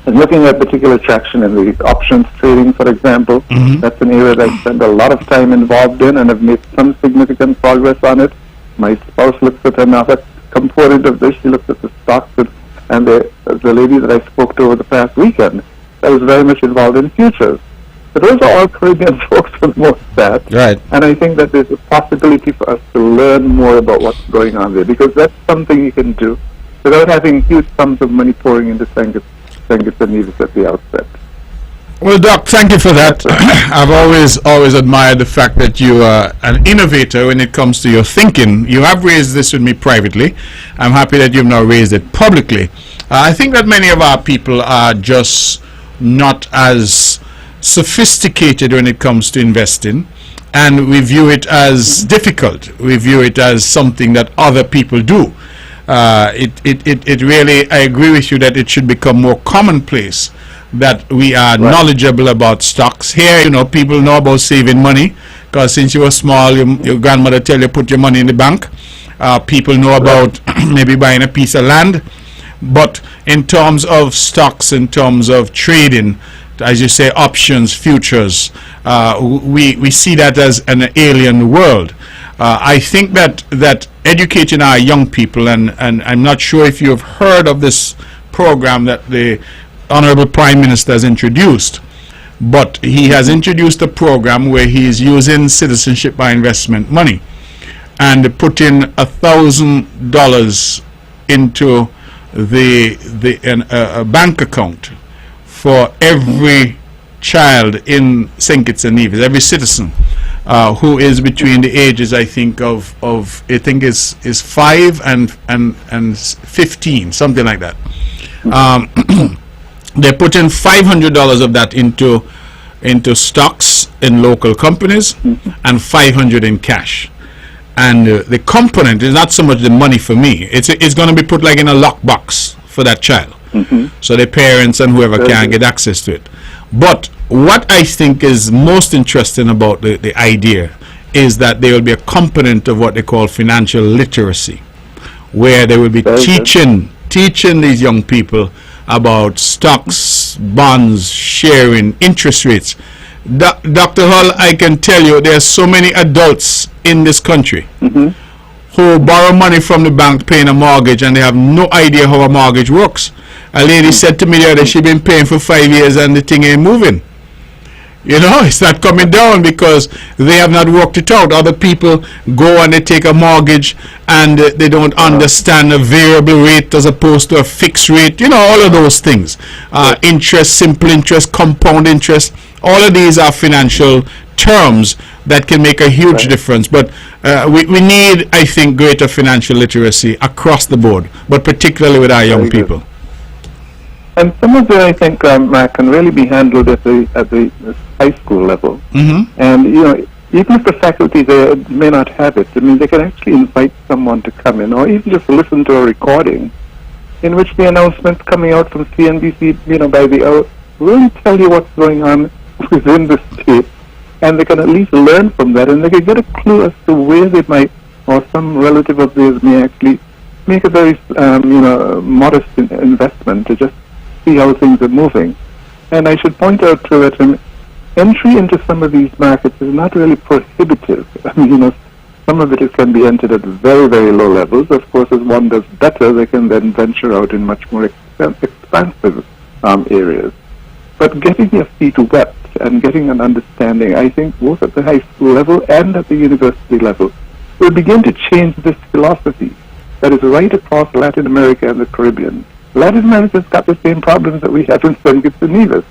and looking at particular traction in the options trading, for example, that's an area that I spend a lot of time involved in and have made some significant progress on it. My spouse looks at another component of this. She looks at the stocks, and the lady that I spoke to over the past weekend that was very much involved in futures. But those are all Caribbean folks for the most part. Right. And I think that there's a possibility for us to learn more about what's going on there, because that's something you can do without having huge sums of money pouring into St. Kitts and Nevis at the outset. Well, Doc, thank you for that. I've always admired the fact that you are an innovator when it comes to your thinking. You have raised this with me privately. I'm happy that you've now raised it publicly. I think that many of our people are just not as sophisticated when it comes to investing, and we view it as difficult. We view it as something that other people do. It really, I agree with you that it should become more commonplace that we are knowledgeable about stocks. Here, people know about saving money, because since you were small, your grandmother tell you put your money in the bank. People know about maybe buying a piece of land. But in terms of stocks, in terms of trading, as you say, options, futures, we see that as an alien world. I think that educating our young people, and I'm not sure if you've heard of this program that the Honorable Prime Minister has introduced, but he has introduced a program where he is using citizenship by investment money and putting $1,000 into a bank account for every child in St. Kitts and Nevis, every citizen who is between the ages, I think, of is 5 and 15, something like that. They put in $500 of that into stocks in local companies and $500 in cash. And the component is not so much the money for me. It's going to be put like in a lockbox for that child. So the parents and whoever can get access to it. But what I think is most interesting about the idea is that there will be a component of what they call financial literacy, where they will be teaching these young people about stocks, bonds, sharing, interest rates. Dr. Hull, I can tell you there are so many adults in this country who borrow money from the bank paying a mortgage, and they have no idea how a mortgage works. A lady said to me the other day she's been paying for 5 years and the thing ain't moving. It's not coming down because they have not worked it out. Other people go and they take a mortgage and they don't understand a variable rate as opposed to a fixed rate. All of those things. Interest, simple interest, compound interest. All of these are financial terms that can make a huge difference. But we need, I think, greater financial literacy across the board, but particularly with our young people. And some of it, I think, Matt, can really be handled at the high school level. And, even if the faculty there may not have it, they can actually invite someone to come in, or even just listen to a recording in which the announcements coming out from CNBC, by the hour, really tell you what's going on within the state. And they can at least learn from that, and they can get a clue as to where they might, or some relative of theirs may actually make a very, modest investment to just see how things are moving. And I should point out too that entry into some of these markets is not really prohibitive. Some of it can be entered at very, very low levels. Of course, as one does better, they can then venture out in much more expansive areas. But getting your feet wet and getting an understanding, I think, both at the high school level and at the university level, will begin to change this philosophy that is right across Latin America and the Caribbean. Latin America's got the same problems that we have in St. Kitts and Nevis.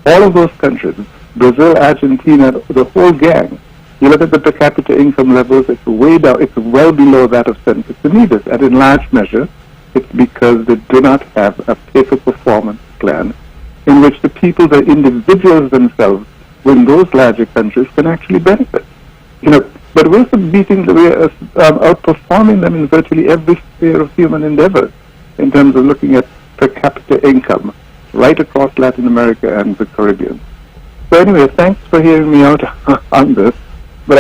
All of those countries, Brazil, Argentina, the whole gang, you look at the per capita income levels, it's way down, it's well below that of St. Kitts and Nevis. And in large measure, it's because they do not have a pay-for-performance plan in which the people, the individuals themselves, in those larger countries can actually benefit. But we're outperforming them in virtually every sphere of human endeavor in terms of looking at per capita income right across Latin America and the Caribbean. So anyway, thanks for hearing me out on this. But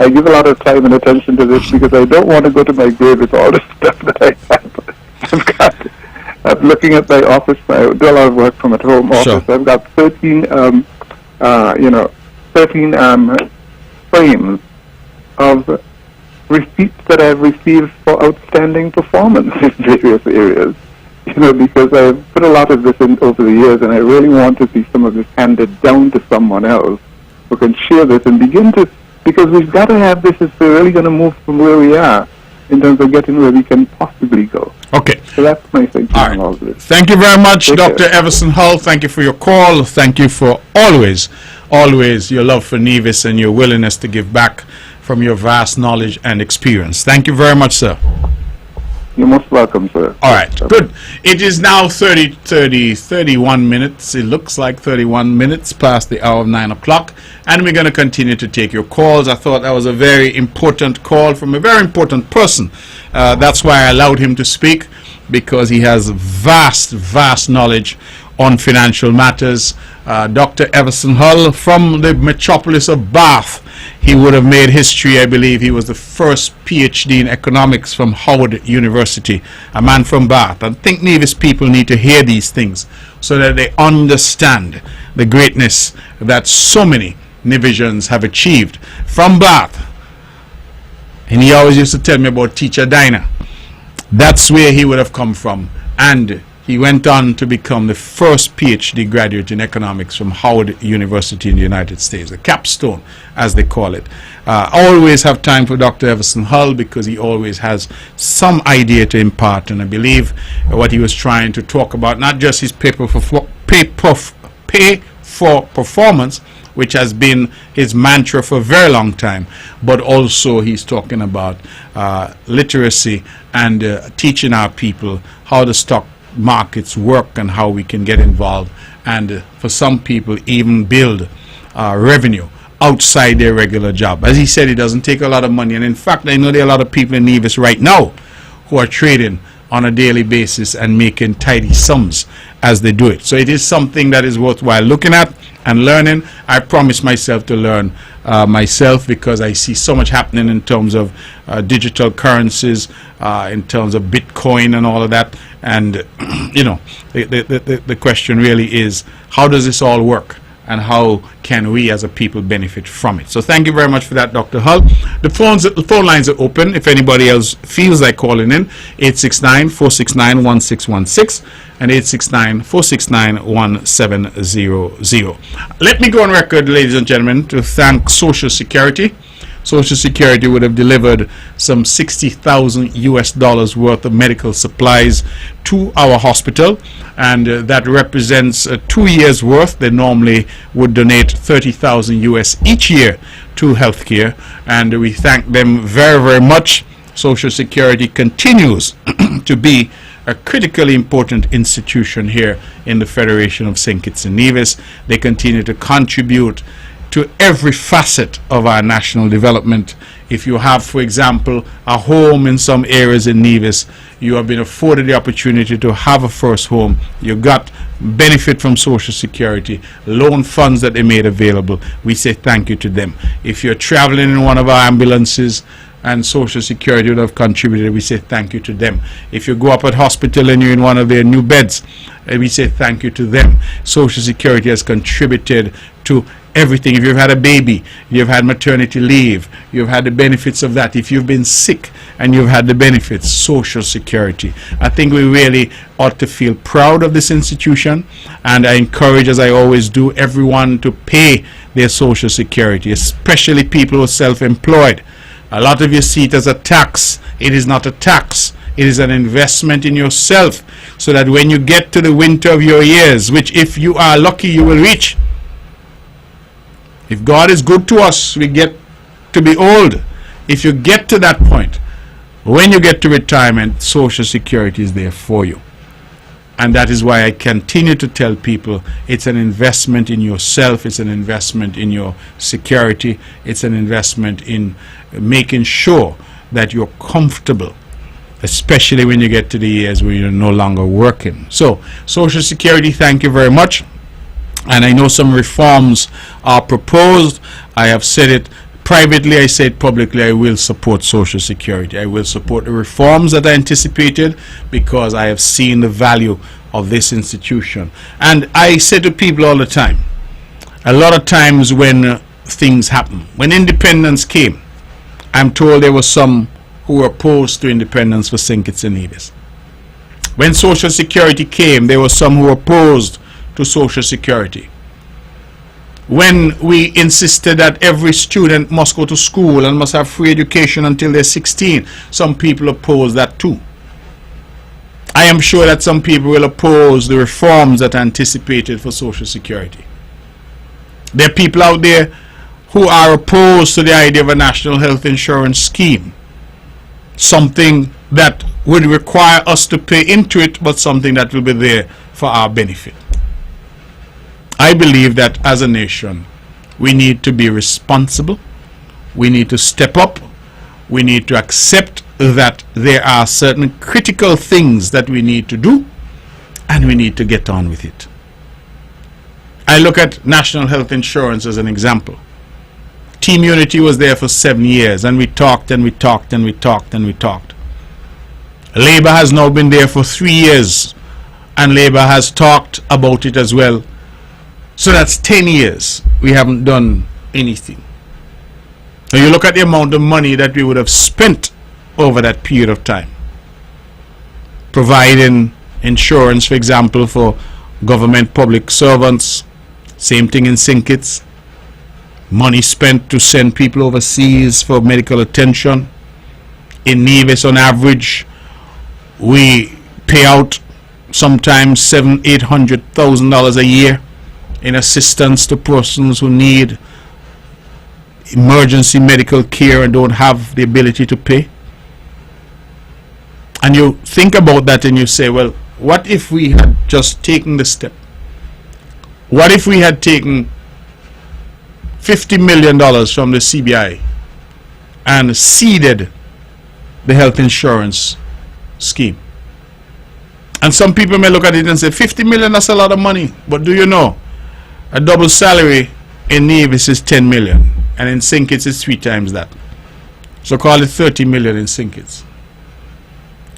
I give a lot of time and attention to this because I don't want to go to my grave with all the stuff that I have. I've got. I'm looking at my office. I do a lot of work from at home office. Sure. I've got 13, 13 frames of receipts that I've received for outstanding performance in various areas. Because I've put a lot of this in over the years, and I really want to see some of this handed down to someone else who can share this and begin to, because we've got to have this if we're really going to move from where we are in terms of getting where we can possibly go. Okay. So that's my thinking All right. on all of this. Thank you very much, Take Dr. care. Everson Hull. Thank you for your call. Thank you for always your love for Nevis and your willingness to give back from your vast knowledge and experience. Thank you very much, sir. You're most welcome, sir. All right, good. It is now 31 minutes. It looks like 31 minutes past the hour of 9 o'clock, and we're going to continue to take your calls. I thought that was a very important call from a very important person. That's why I allowed him to speak, because he has vast knowledge on financial matters. Dr. Everson Hull from the metropolis of Bath. He would have made history. I believe he was the first PhD in economics from Howard University, a man from Bath. I think Nevis people need to hear these things so that they understand the greatness that so many Nevisians have achieved. From Bath, and he always used to tell me about Teacher Dinah. That's where he would have come from, and he went on to become the first PhD graduate in economics from Howard University in the United States, the capstone, as they call it. I always have time for Dr. Everson Hull because he always has some idea to impart, and I believe what he was trying to talk about, not just his pay for performance, which has been his mantra for a very long time, but also he's talking about literacy and teaching our people how the stock markets work and how we can get involved, and for some people even build revenue outside their regular job. As he said, it doesn't take a lot of money, and in fact I know there are a lot of people in Nevis right now who are trading on a daily basis and making tidy sums as they do it. So it is something that is worthwhile looking at and learning. I promise myself to learn myself, because I see so much happening in terms of digital currencies, in terms of Bitcoin and all of that. And the question really is, how does this all work, and how can we as a people benefit from it? So thank you very much for that, Dr. Hull. The phone lines are open. If anybody else feels like calling in, 869-469-1616 and 869-469-1700. Let me go on record, ladies and gentlemen, to thank Social Security. Social Security would have delivered some $60,000 worth of medical supplies to our hospital, and that represents 2 years worth. They normally would donate $30,000 each year to healthcare, and we thank them very much. Social Security continues to be a critically important institution here in the Federation of St. Kitts and Nevis. They continue to contribute to every facet of our national development. If you have, for example, a home in some areas in Nevis, you have been afforded the opportunity to have a first home. You got benefit from Social Security, loan funds that they made available. We say thank you to them. If you're traveling in one of our ambulances and Social Security would have contributed, we say thank you to them. If you go up at hospital and you're in one of their new beds, we say thank you to them. Social Security has contributed to everything. If you've had a baby, you've had maternity leave, you've had the benefits of that. If you've been sick and you've had the benefits, Social Security. I think we really ought to feel proud of this institution, and I encourage, as I always do, everyone to pay their Social Security, especially people who are self-employed. A lot of you see it as a tax. It is not a tax. It is an investment in yourself, so that when you get to the winter of your years, which if you are lucky you will reach, if God is good to us, we get to be old. If you get to that point, when you get to retirement, Social Security is there for you. And that is why I continue to tell people it's an investment in yourself, it's an investment in your security, it's an investment in making sure that you're comfortable, especially when you get to the years where you're no longer working. So, Social Security, thank you very much. And I know some reforms are proposed. I have said it privately, I said publicly, I will support Social Security. I will support the reforms that I anticipated because I have seen the value of this institution. And I say to people all the time, a lot of times when things happen, when independence came, I'm told there were some who were opposed to independence for St. Kitts and Nevis. When Social Security came, there were some who were opposed to Social Security. When we insisted that every student must go to school and must have free education until they're 16, some people opposed that too. I am sure that some people will oppose the reforms that are anticipated for Social Security. There are people out there who are opposed to the idea of a national health insurance scheme, something that would require us to pay into it, but something that will be there for our benefit. I believe that as a nation, we need to be responsible, we need to step up, we need to accept that there are certain critical things that we need to do, and we need to get on with it. I look at national health insurance as an example. Team Unity was there for 7 years, and we talked and we talked and we talked and we talked. Labour has now been there for 3 years, and Labour has talked about it as well. So that's 10 years we haven't done anything. So you look at the amount of money that we would have spent over that period of time, providing insurance, for example, for government public servants. Same thing in St. Kitts. Money spent to send people overseas for medical attention. In Nevis, on average, we pay out sometimes $700,000-800,000 a year in assistance to persons who need emergency medical care and don't have the ability to pay. And you think about that and you say, well, what if we had just taken the step? What if we had taken $50 million from the CBI and seeded the health insurance scheme? And some people may look at it and say, 50 million, that's a lot of money. But do you know, a double salary in Nevis is 10 million, and in St. Kitts it's 3 times that. So call it 30 million in St. Kitts.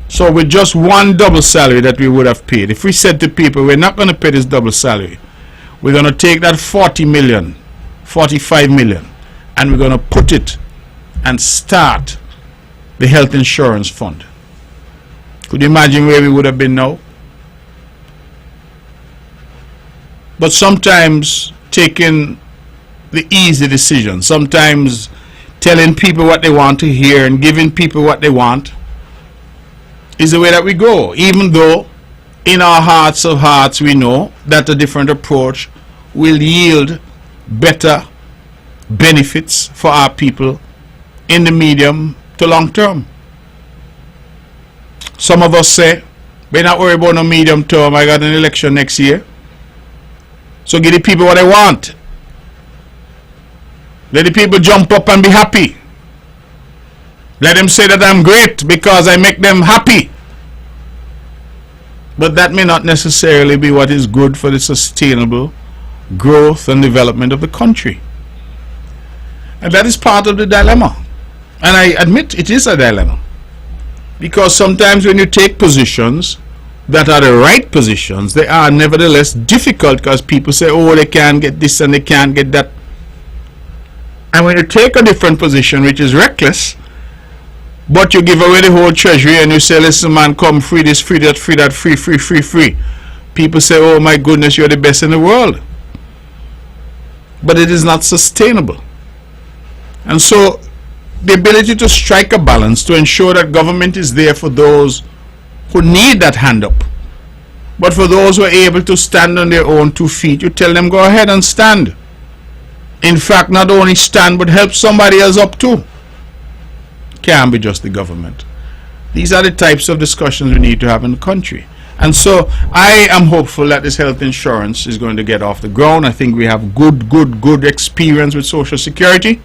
So with just one double salary that we would have paid, if we said to people, we're not going to pay this double salary, we're going to take that 40 million, 45 million, and we're going to put it and start the health insurance fund. Could you imagine where we would have been now? But sometimes taking the easy decision, sometimes telling people what they want to hear and giving people what they want is the way that we go, even though in our hearts of hearts we know that a different approach will yield better benefits for our people in the medium to long term. Some of us say, we're not worried about no medium term, I got an election next year. So give the people what they want. Let the people jump up and be happy. Let them say that I'm great because I make them happy. But that may not necessarily be what is good for the sustainable growth and development of the country. And that is part of the dilemma. And I admit it is a dilemma. Because sometimes when you take positions that are the right positions, they are nevertheless difficult because people say, oh, they can't get this and they can't get that. And when you take a different position which is reckless, but you give away the whole treasury and you say, listen man, come, free this, free that, free that, free, free, free, free. People say, oh my goodness, you're the best in the world. But it is not sustainable. And so the ability to strike a balance to ensure that government is there for those who need that hand up. But for those who are able to stand on their own 2 feet, you tell them go ahead and stand. In fact, not only stand, but help somebody else up too. Can't be just the government. These are the types of discussions we need to have in the country. And so I am hopeful that this health insurance is going to get off the ground. I think we have good experience with Social Security.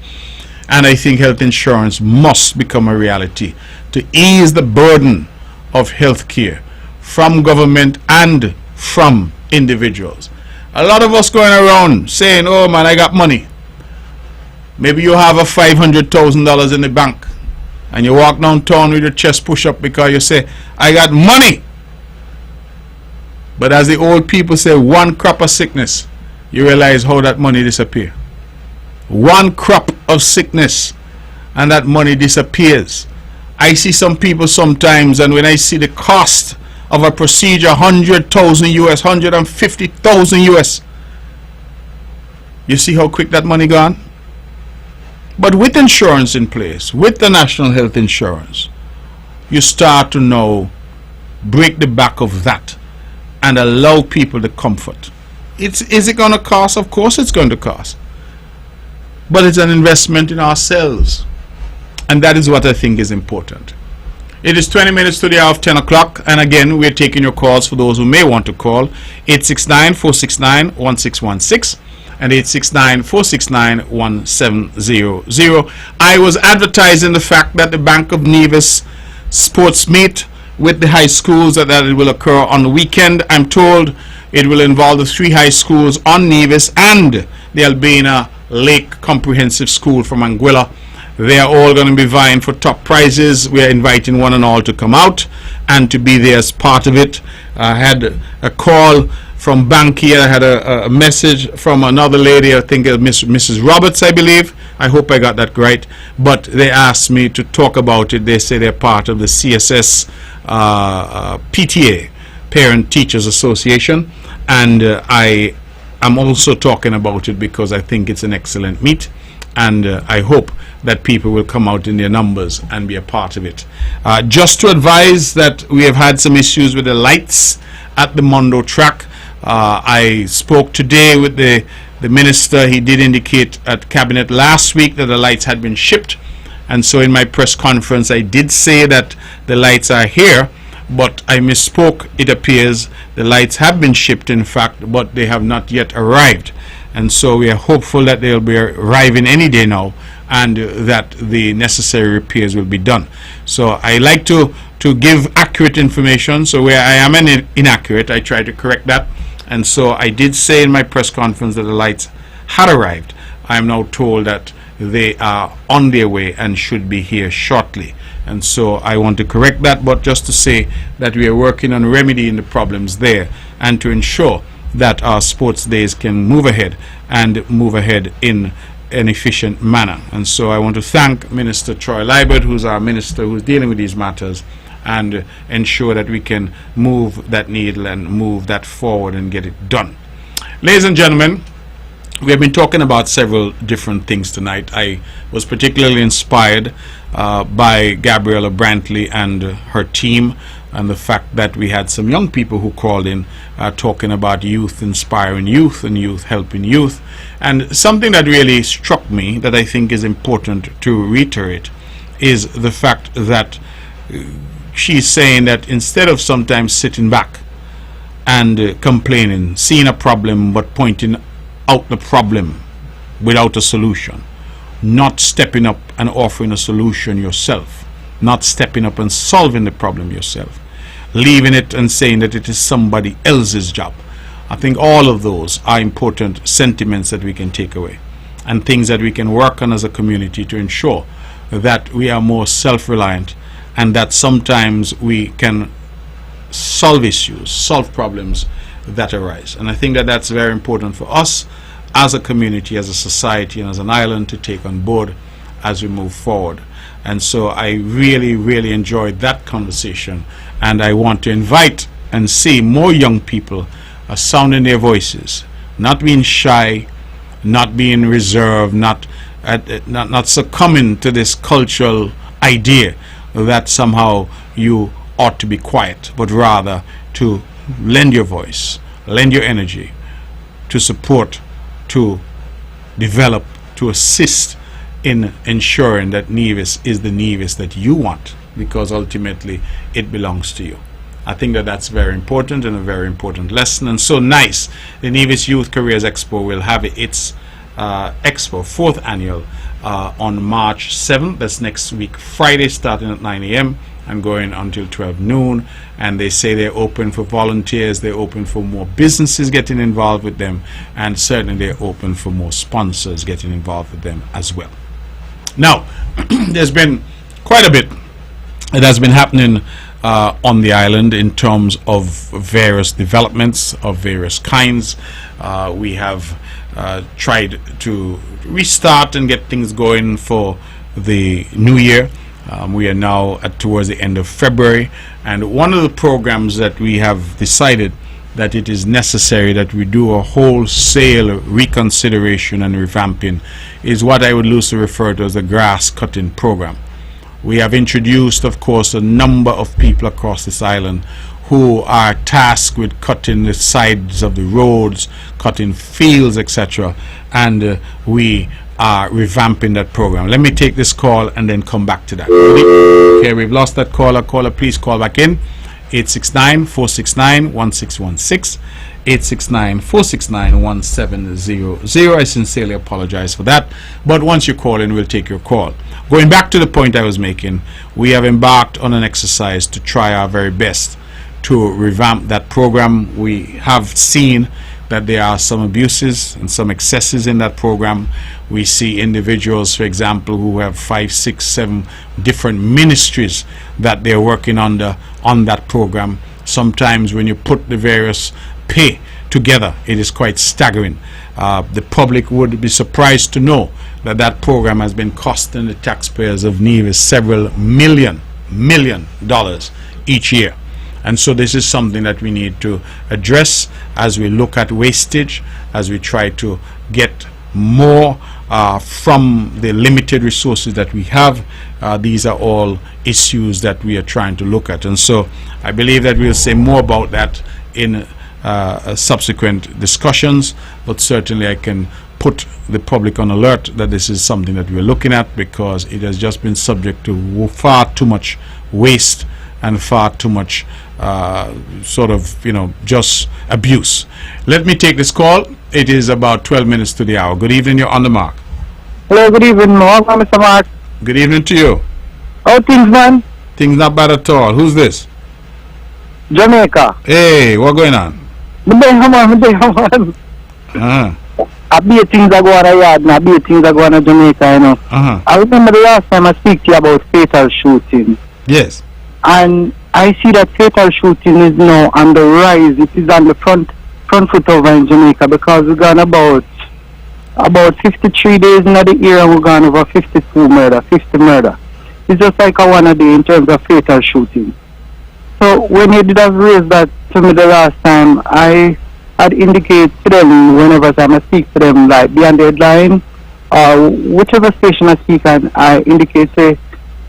And I think health insurance must become a reality to ease the burden of health care from government and from individuals. A lot of us going around saying, oh man, I got money. Maybe you have a $500,000 in the bank and you walk downtown with your chest push up because you say, I got money. But as the old people say, one crop of sickness, you realize how that money disappears. One crop of sickness and that money disappears. I see some people sometimes, and when I see the cost of a procedure, 100,000 US, 150,000 US, you see how quick that money gone? But with insurance in place, with the national health insurance, you start to now break the back of that and allow people the comfort. Is it going to cost? Of course it's going to cost. But it's an investment in ourselves. And that is what I think is important. It is 20 minutes to the hour of 10 o'clock. And again, we're taking your calls for those who may want to call. 869-469-1616 and 869-469-1700. I was advertising the fact that the Bank of Nevis sports meet with the high schools that it will occur on the weekend. I'm told it will involve the 3 high schools on Nevis and the Albina Lake Comprehensive School from Anguilla. They are all going to be vying for top prizes. We are inviting one and all to come out and to be there as part of it. I had a call from Bankia. I had a message from another lady, I think Mrs. Roberts, I believe. I hope I got that right. But they asked me to talk about it. They say they're part of the CSS PTA, Parent Teachers Association. And I am also talking about it because I think it's an excellent meet. And I hope that people will come out in their numbers and be a part of it. Just to advise that we have had some issues with the lights at the Mondo track. I spoke today with the minister. He did indicate at cabinet last week that the lights had been shipped. And so in my press conference, I did say that the lights are here, but I misspoke. It appears the lights have been shipped, in fact, but they have not yet arrived. And so we are hopeful that they'll be arriving any day now and that the necessary repairs will be done. So I like to give accurate information. So where I am inaccurate, I try to correct that. And so I did say in my press conference that the lights had arrived. I am now told that they are on their way and should be here shortly. And so I want to correct that, but just to say that we are working on remedying the problems there and to ensure that our sports days can move ahead and move ahead in an efficient manner. And so I want to thank Minister Troy Liebert, who's our minister who's dealing with these matters, and ensure that we can move that needle and move that forward and get it done. Ladies and gentlemen, we have been talking about several different things tonight. I was particularly inspired by Gabriella Brantley and her team, and the fact that we had some young people who called in talking about youth inspiring youth and youth helping youth. And something that really struck me that I think is important to reiterate is the fact that she's saying that instead of sometimes sitting back and complaining, seeing a problem but pointing out the problem without a solution, not stepping up and offering a solution yourself, not stepping up and solving the problem yourself, leaving it and saying that it is somebody else's job. I think all of those are important sentiments that we can take away and things that we can work on as a community to ensure that we are more self-reliant and that sometimes we can solve issues, solve problems that arise. And I think that that's very important for us as a community, as a society, and as an island to take on board as we move forward. And so I really, really enjoyed that conversation, and I want to invite and see more young people sounding their voices, not being shy, not being reserved, not succumbing to this cultural idea that somehow you ought to be quiet, but rather to lend your voice, lend your energy, to support, to develop, to assist in ensuring that Nevis is the Nevis that you want, because ultimately it belongs to you. I think that that's very important and a very important lesson, and so nice. The Nevis Youth Careers Expo will have its expo, 4th annual, on March 7th. That's next week, Friday, starting at 9 a.m. and going until 12 noon. And they say they're open for volunteers, they're open for more businesses getting involved with them, and certainly they're open for more sponsors getting involved with them as well. Now, there's been quite a bit that has been happening on the island in terms of various developments of various kinds. We have tried to restart and get things going for the new year. We are now towards the end of February, and one of the programs that we have decided that it is necessary that we do a wholesale reconsideration and revamping is what I would loosely refer to as the grass cutting program. We have introduced, of course, a number of people across this island who are tasked with cutting the sides of the roads, cutting fields, etc., and we are revamping that program. Let me take this call and then come back to that. Okay, we've lost that caller. Caller, please call back in. 869-469-1616. 869-469-1700. I sincerely apologize for that, but once you call in, we'll take your call. Going back to the point I was making, we have embarked on an exercise to try our very best to revamp that program. We have seen that there are some abuses and some excesses in that program. We see individuals, for example, who have 5, 6, 7 different ministries that they're working under on that program. Sometimes when you put the various pay together, it is quite staggering. The public would be surprised to know that that program has been costing the taxpayers of Nevis several million dollars each year. And so this is something that we need to address as we look at wastage, as we try to get more from the limited resources that we have. These are all issues that we are trying to look at. And so I believe that we'll say more about that in subsequent discussions, but certainly I can put the public on alert that this is something that we're looking at, because it has just been subject to far too much waste and far too much just abuse. Let me take this call. It is about 12 minutes to the hour. Good evening, you're on the mark. Hello, good evening, Mr. Mark. Good evening to you. How things, man? Things not bad at all. Who's this? Jamaica. Hey, what going on? I be things that go on a yard and I be things that go on in Jamaica, you know. I remember the last time I speak to you about fatal shooting. Yes. And I see that fatal shooting is now on the rise. It is on the front foot over in Jamaica, because we've gone about 53 days in the year and we've gone over 50 murder. It's just like a one a day in terms of fatal shooting. So when you did have raised that to me the last time, I had indicated to them whenever I speak to them, like beyond the headline, or whichever station I speak on, I indicate, say,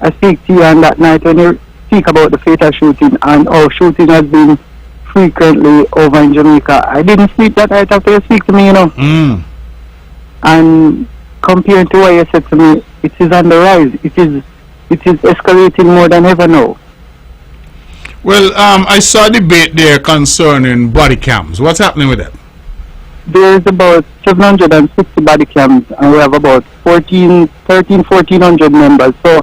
I speak to you on that night when you speak about the fatal shooting, and shooting has been frequently over in Jamaica. I didn't sleep that night after you speak to me, you know. And compared to what you said to me, it is on the rise. It is escalating more than ever now. Well, I saw a debate there concerning body cams. What's happening with that? There is about 760 body cams, and we have about 1,400 members. So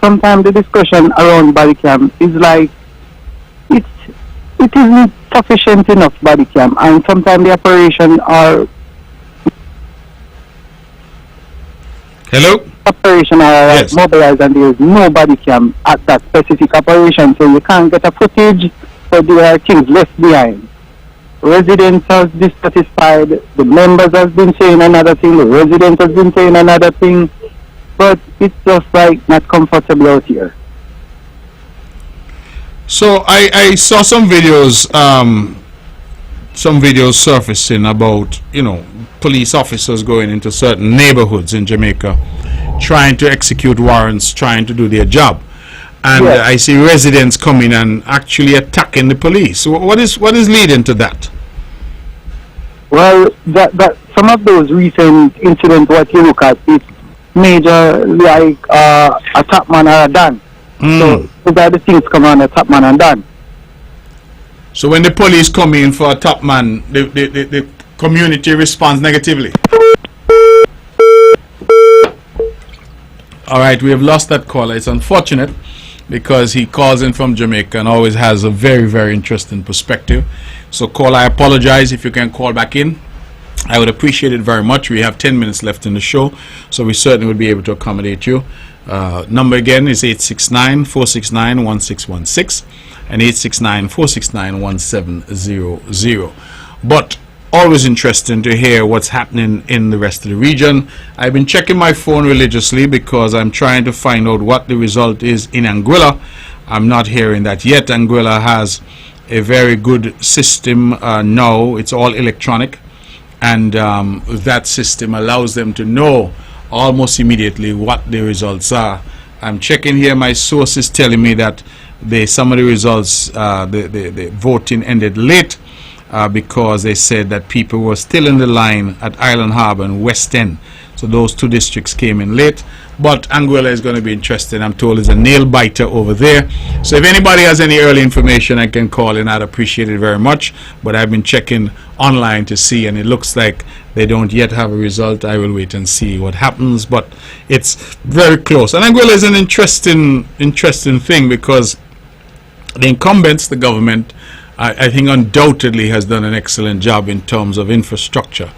sometimes the discussion around body cam is like, it isn't sufficient enough body cam, and sometimes the operation are Yes. mobilized, and there is no body cam at that specific operation, so you can't get a footage, so there are things left behind. Residents are dissatisfied, the members have been saying another thing, the residents have been saying another thing, but it's just like not comfortable out here. So I saw some videos surfacing about, police officers going into certain neighborhoods in Jamaica, trying to execute warrants, trying to do their job, and Yes. I see residents coming and actually attacking the police. So what is leading to that? Well, that some of those recent incidents, what you look at, it's major, like a top man or a dan. So those are the things come on a top man and dan. So when the police come in for a top man, the community responds negatively. All right, we have lost that caller. It's unfortunate, because he calls in from Jamaica and always has a very, very interesting perspective. So, call, I apologize if you can call back in. I would appreciate it very much. We have 10 minutes left in the show, so we certainly would be able to accommodate you. Number again is 869-469-1616 and 869-469-1700. But always interesting to hear what's happening in the rest of the region. I've been checking my phone religiously because I'm trying to find out what the result is in Anguilla. I'm not hearing that yet. Anguilla has a very good system now. It's all electronic, and that system allows them to know almost immediately what the results are. I'm checking here, my source is telling me that some of the results, the voting ended late because they said that people were still in the line at Island Harbour and West End. So those two districts came in late. But Anguilla is going to be interesting. I'm told it's a nail biter over there. So if anybody has any early information, I can call in. I'd appreciate it very much. But I've been checking online to see, and it looks like they don't yet have a result. I will wait and see what happens. But it's very close. And Anguilla is an interesting thing because the incumbents, the government, I think undoubtedly has done an excellent job in terms of infrastructure.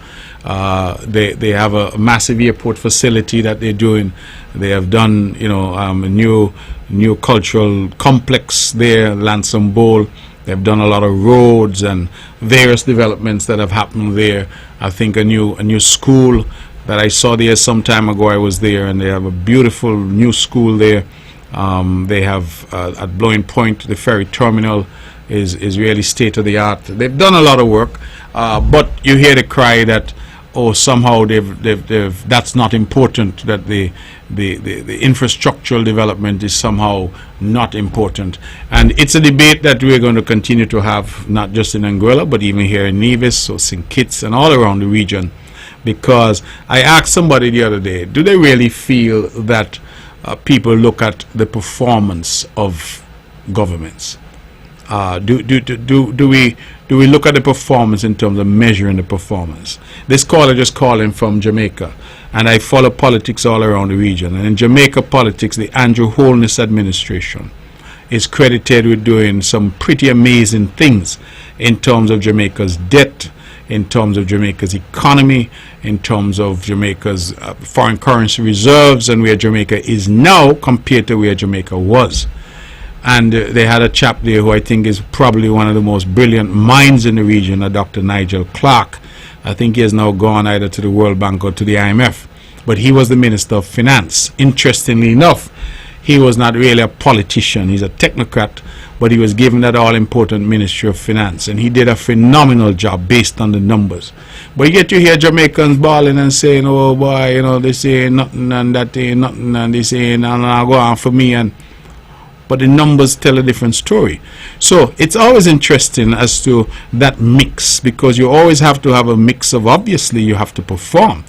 They have a massive airport facility that they're doing. They have done, a new cultural complex there, Lansom Bowl. They've done a lot of roads and various developments that have happened there. I think a new school that I saw there some time ago. I was there, and they have a beautiful new school there. They have at Blowing Point, the ferry terminal is really state of the art. They've done a lot of work, but you hear the cry that, somehow that's not important, that the infrastructural development is somehow not important. And it's a debate that we're going to continue to have, not just in Anguilla, but even here in Nevis or St. Kitts and all around the region. Because I asked somebody the other day, do they really feel that people look at the performance of governments? Do we look at the performance in terms of measuring the performance? This caller just calling from Jamaica, and I follow politics all around the region. And in Jamaica politics, the Andrew Holness administration is credited with doing some pretty amazing things in terms of Jamaica's debt, in terms of Jamaica's economy, in terms of Jamaica's foreign currency reserves, and where Jamaica is now compared to where Jamaica was. And they had a chap there who I think is probably one of the most brilliant minds in the region, Dr. Nigel Clark. I think he has now gone either to the World Bank or to the IMF. But he was the Minister of Finance. Interestingly enough, he was not really a politician. He's a technocrat, but he was given that all-important Ministry of Finance. And he did a phenomenal job based on the numbers. But yet you hear Jamaicans bawling and saying, oh boy, they say nothing and that ain't nothing, and they say, no, go on for me. But the numbers tell a different story. So it's always interesting as to that mix, because you always have to have a mix of, obviously you have to perform,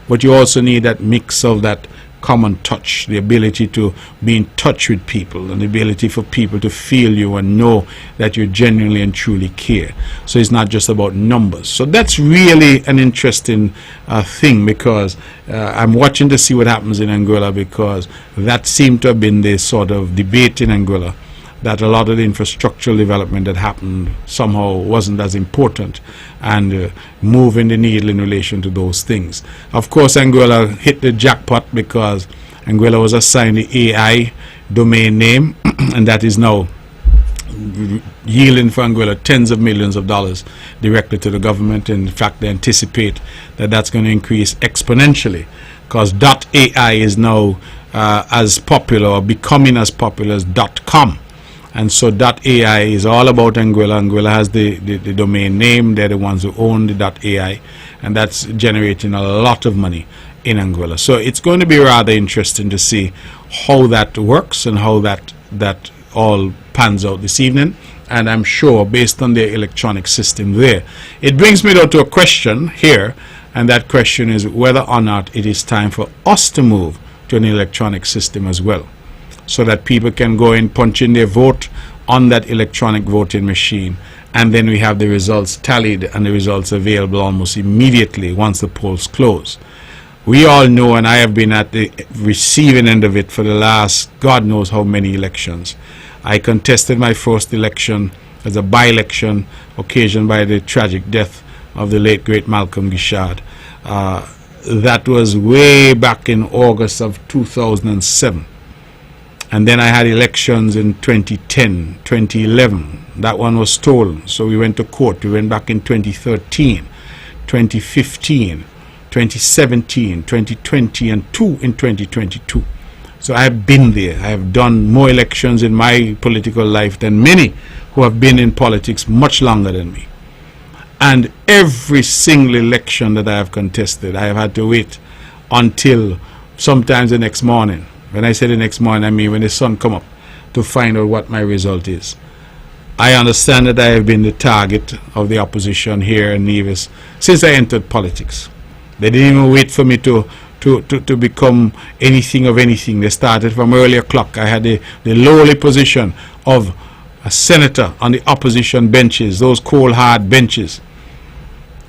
but you also need that mix of that common touch, the ability to be in touch with people, and the ability for people to feel you and know that you genuinely and truly care. So it's not just about numbers. So that's really an interesting thing, because I'm watching to see what happens in Anguilla, because that seemed to have been the sort of debate in Anguilla, that a lot of the infrastructural development that happened somehow wasn't as important, and moving the needle in relation to those things. Of course, Anguilla hit the jackpot because Anguilla was assigned the AI domain name, and that is now yielding for Anguilla tens of millions of dollars directly to the government. In fact, they anticipate that that's going to increase exponentially, because .ai is now as popular, or becoming as popular as .com. And so .ai is all about Anguilla. Anguilla has the domain name. They're the ones who own the .ai, and that's generating a lot of money in Anguilla. So it's going to be rather interesting to see how that works and how that all pans out this evening. And I'm sure, based on their electronic system there, it brings me though to a question here, and that question is whether or not it is time for us to move to an electronic system as well, so that people can go in, punch in their vote on that electronic voting machine, and then we have the results tallied and the results available almost immediately once the polls close. We all know, and I have been at the receiving end of it for the last God knows how many elections. I contested my first election as a by-election occasioned by the tragic death of the late great Malcolm Gishard. That was way back in August of 2007. And then I had elections in 2010, 2011. That one was stolen, so we went to court. We went back in 2013, 2015, 2017, 2020, and 2 in 2022. So I have been there. I have done more elections in my political life than many who have been in politics much longer than me. And every single election that I have contested, I have had to wait until sometimes the next morning. When I say the next morning, I mean when the sun come up, to find out what my result is. I understand that I have been the target of the opposition here in Nevis since I entered politics. They didn't even wait for me to become anything of anything. They started from early o'clock. I had the lowly position of a senator on the opposition benches, those cold hard benches.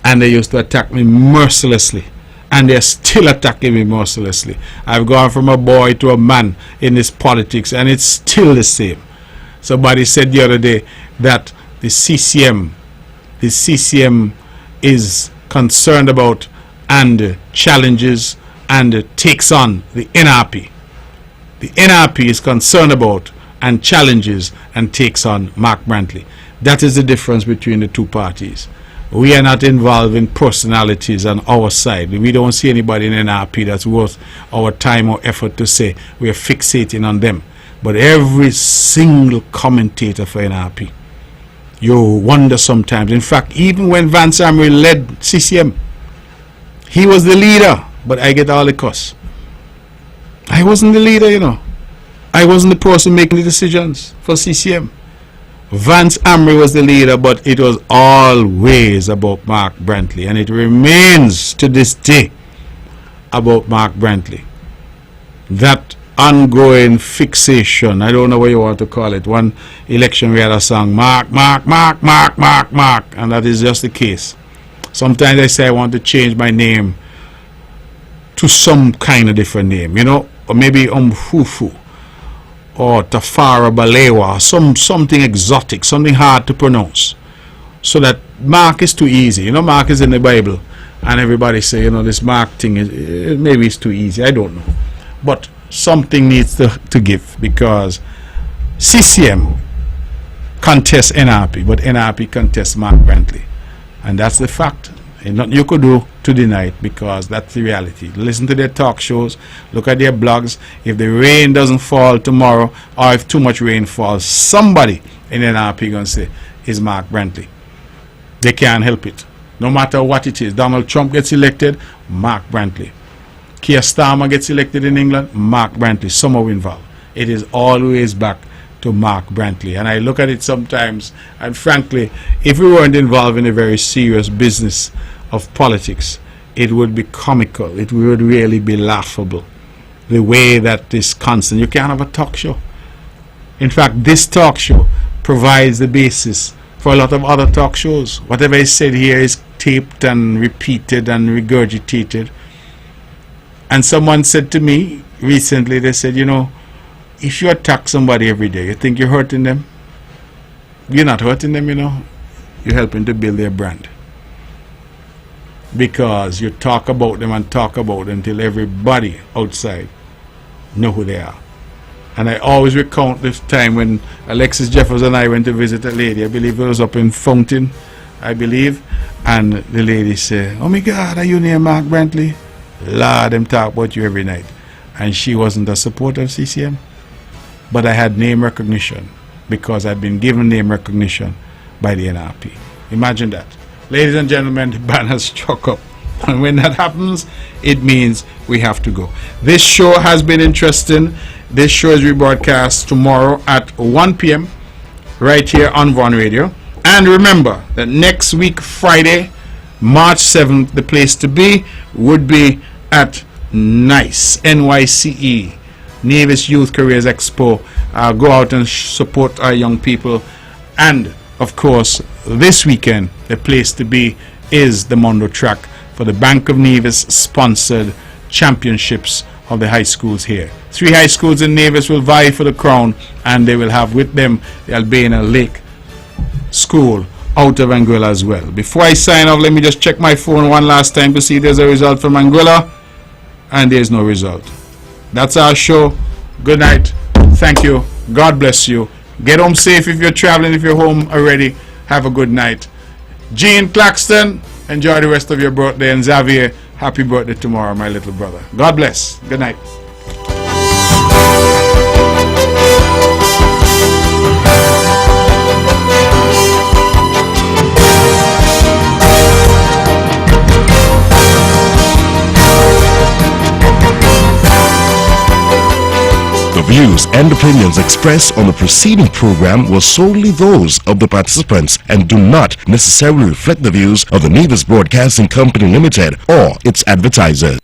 And they used to attack me mercilessly. And they're still attacking me mercilessly. I've gone from a boy to a man in this politics, and it's still the same. Somebody said the other day that the CCM is concerned about and challenges and takes on the NRP. The NRP is concerned about and challenges and takes on Mark Brantley. That is the difference between the two parties. We are not involved in personalities on our side. We don't see anybody in NRP that's worth our time or effort to say we are fixating on them. But every single commentator for NRP, you wonder sometimes. In fact, even when Vance Amory led CCM, he was the leader, but I get all the cuss. I wasn't the leader, you know. I wasn't the person making the decisions for CCM. Vance Amory was the leader, but it was always about Mark Brantley, and it remains to this day about Mark Brantley. That ongoing fixation, I don't know what you want to call it. One election we had a song, Mark, Mark, Mark, Mark, Mark, Mark, and that is just the case. Sometimes I say I want to change my name to some kind of different name, you know, or maybe Fufu or Tafara Balewa, something exotic, something hard to pronounce, so that Mark is too easy. You know, Mark is in the Bible, and everybody say, you know, this Mark thing is maybe it's too easy. I don't know, but something needs to give, because CCM contests NRP, but NRP contests Mark Brantley, and that's the fact. And nothing you could do to deny it, because that's the reality. Listen to their talk shows, look at their blogs. If the rain doesn't fall tomorrow, or if too much rain falls, somebody in NRP going to say, is Mark Brantley. They can't help it. No matter what it is. Donald Trump gets elected, Mark Brantley. Keir Starmer gets elected in England, Mark Brantley. Somehow involved. It is always back to Mark Brantley. And I look at it sometimes, and frankly, if we weren't involved in a very serious business of politics, it would be comical. It would really be laughable. The way that this constant, you can't have a talk show. In fact, this talk show provides the basis for a lot of other talk shows. Whatever is said here is taped and repeated and regurgitated. And someone said to me recently, they said, you know, if you attack somebody every day, you think you're hurting them? You're not hurting them, you know. You're helping to build their brand. Because you talk about them and talk about them until everybody outside know who they are. And I always recount this time when Alexis Jeffers and I went to visit a lady. I believe it was up in Fountain, I believe. And the lady said, oh my God, are you near Mark Brantley? Lord, them talk about you every night. And she wasn't a supporter of CCM. But I had name recognition, because I'd been given name recognition by the NRP. Imagine that. Ladies and gentlemen, the band has struck up. And when that happens, it means we have to go. This show has been interesting. This show is rebroadcast tomorrow at 1 p.m. right here on Vaughan Radio. And remember that next week, Friday, March 7th, the place to be would be at NICE, NYCE, Nevis Youth Careers Expo. Go out and support our young people. And of course, this weekend, the place to be is the Mondo Track for the Bank of Nevis sponsored championships of the high schools here. 3 high schools in Nevis will vie for the crown, and they will have with them the Albania Lake School out of Anguilla as well. Before I sign off, let me just check my phone one last time to see if there's a result from Anguilla, and there's no result. That's our show. Good night. Thank you. God bless you. Get home safe if you're traveling. If you're home already, have a good night. Gene Claxton, enjoy the rest of your birthday. And Xavier, happy birthday tomorrow, my little brother. God bless. Good night. The views and opinions expressed on the preceding program were solely those of the participants and do not necessarily reflect the views of the Nevis Broadcasting Company Limited or its advertisers.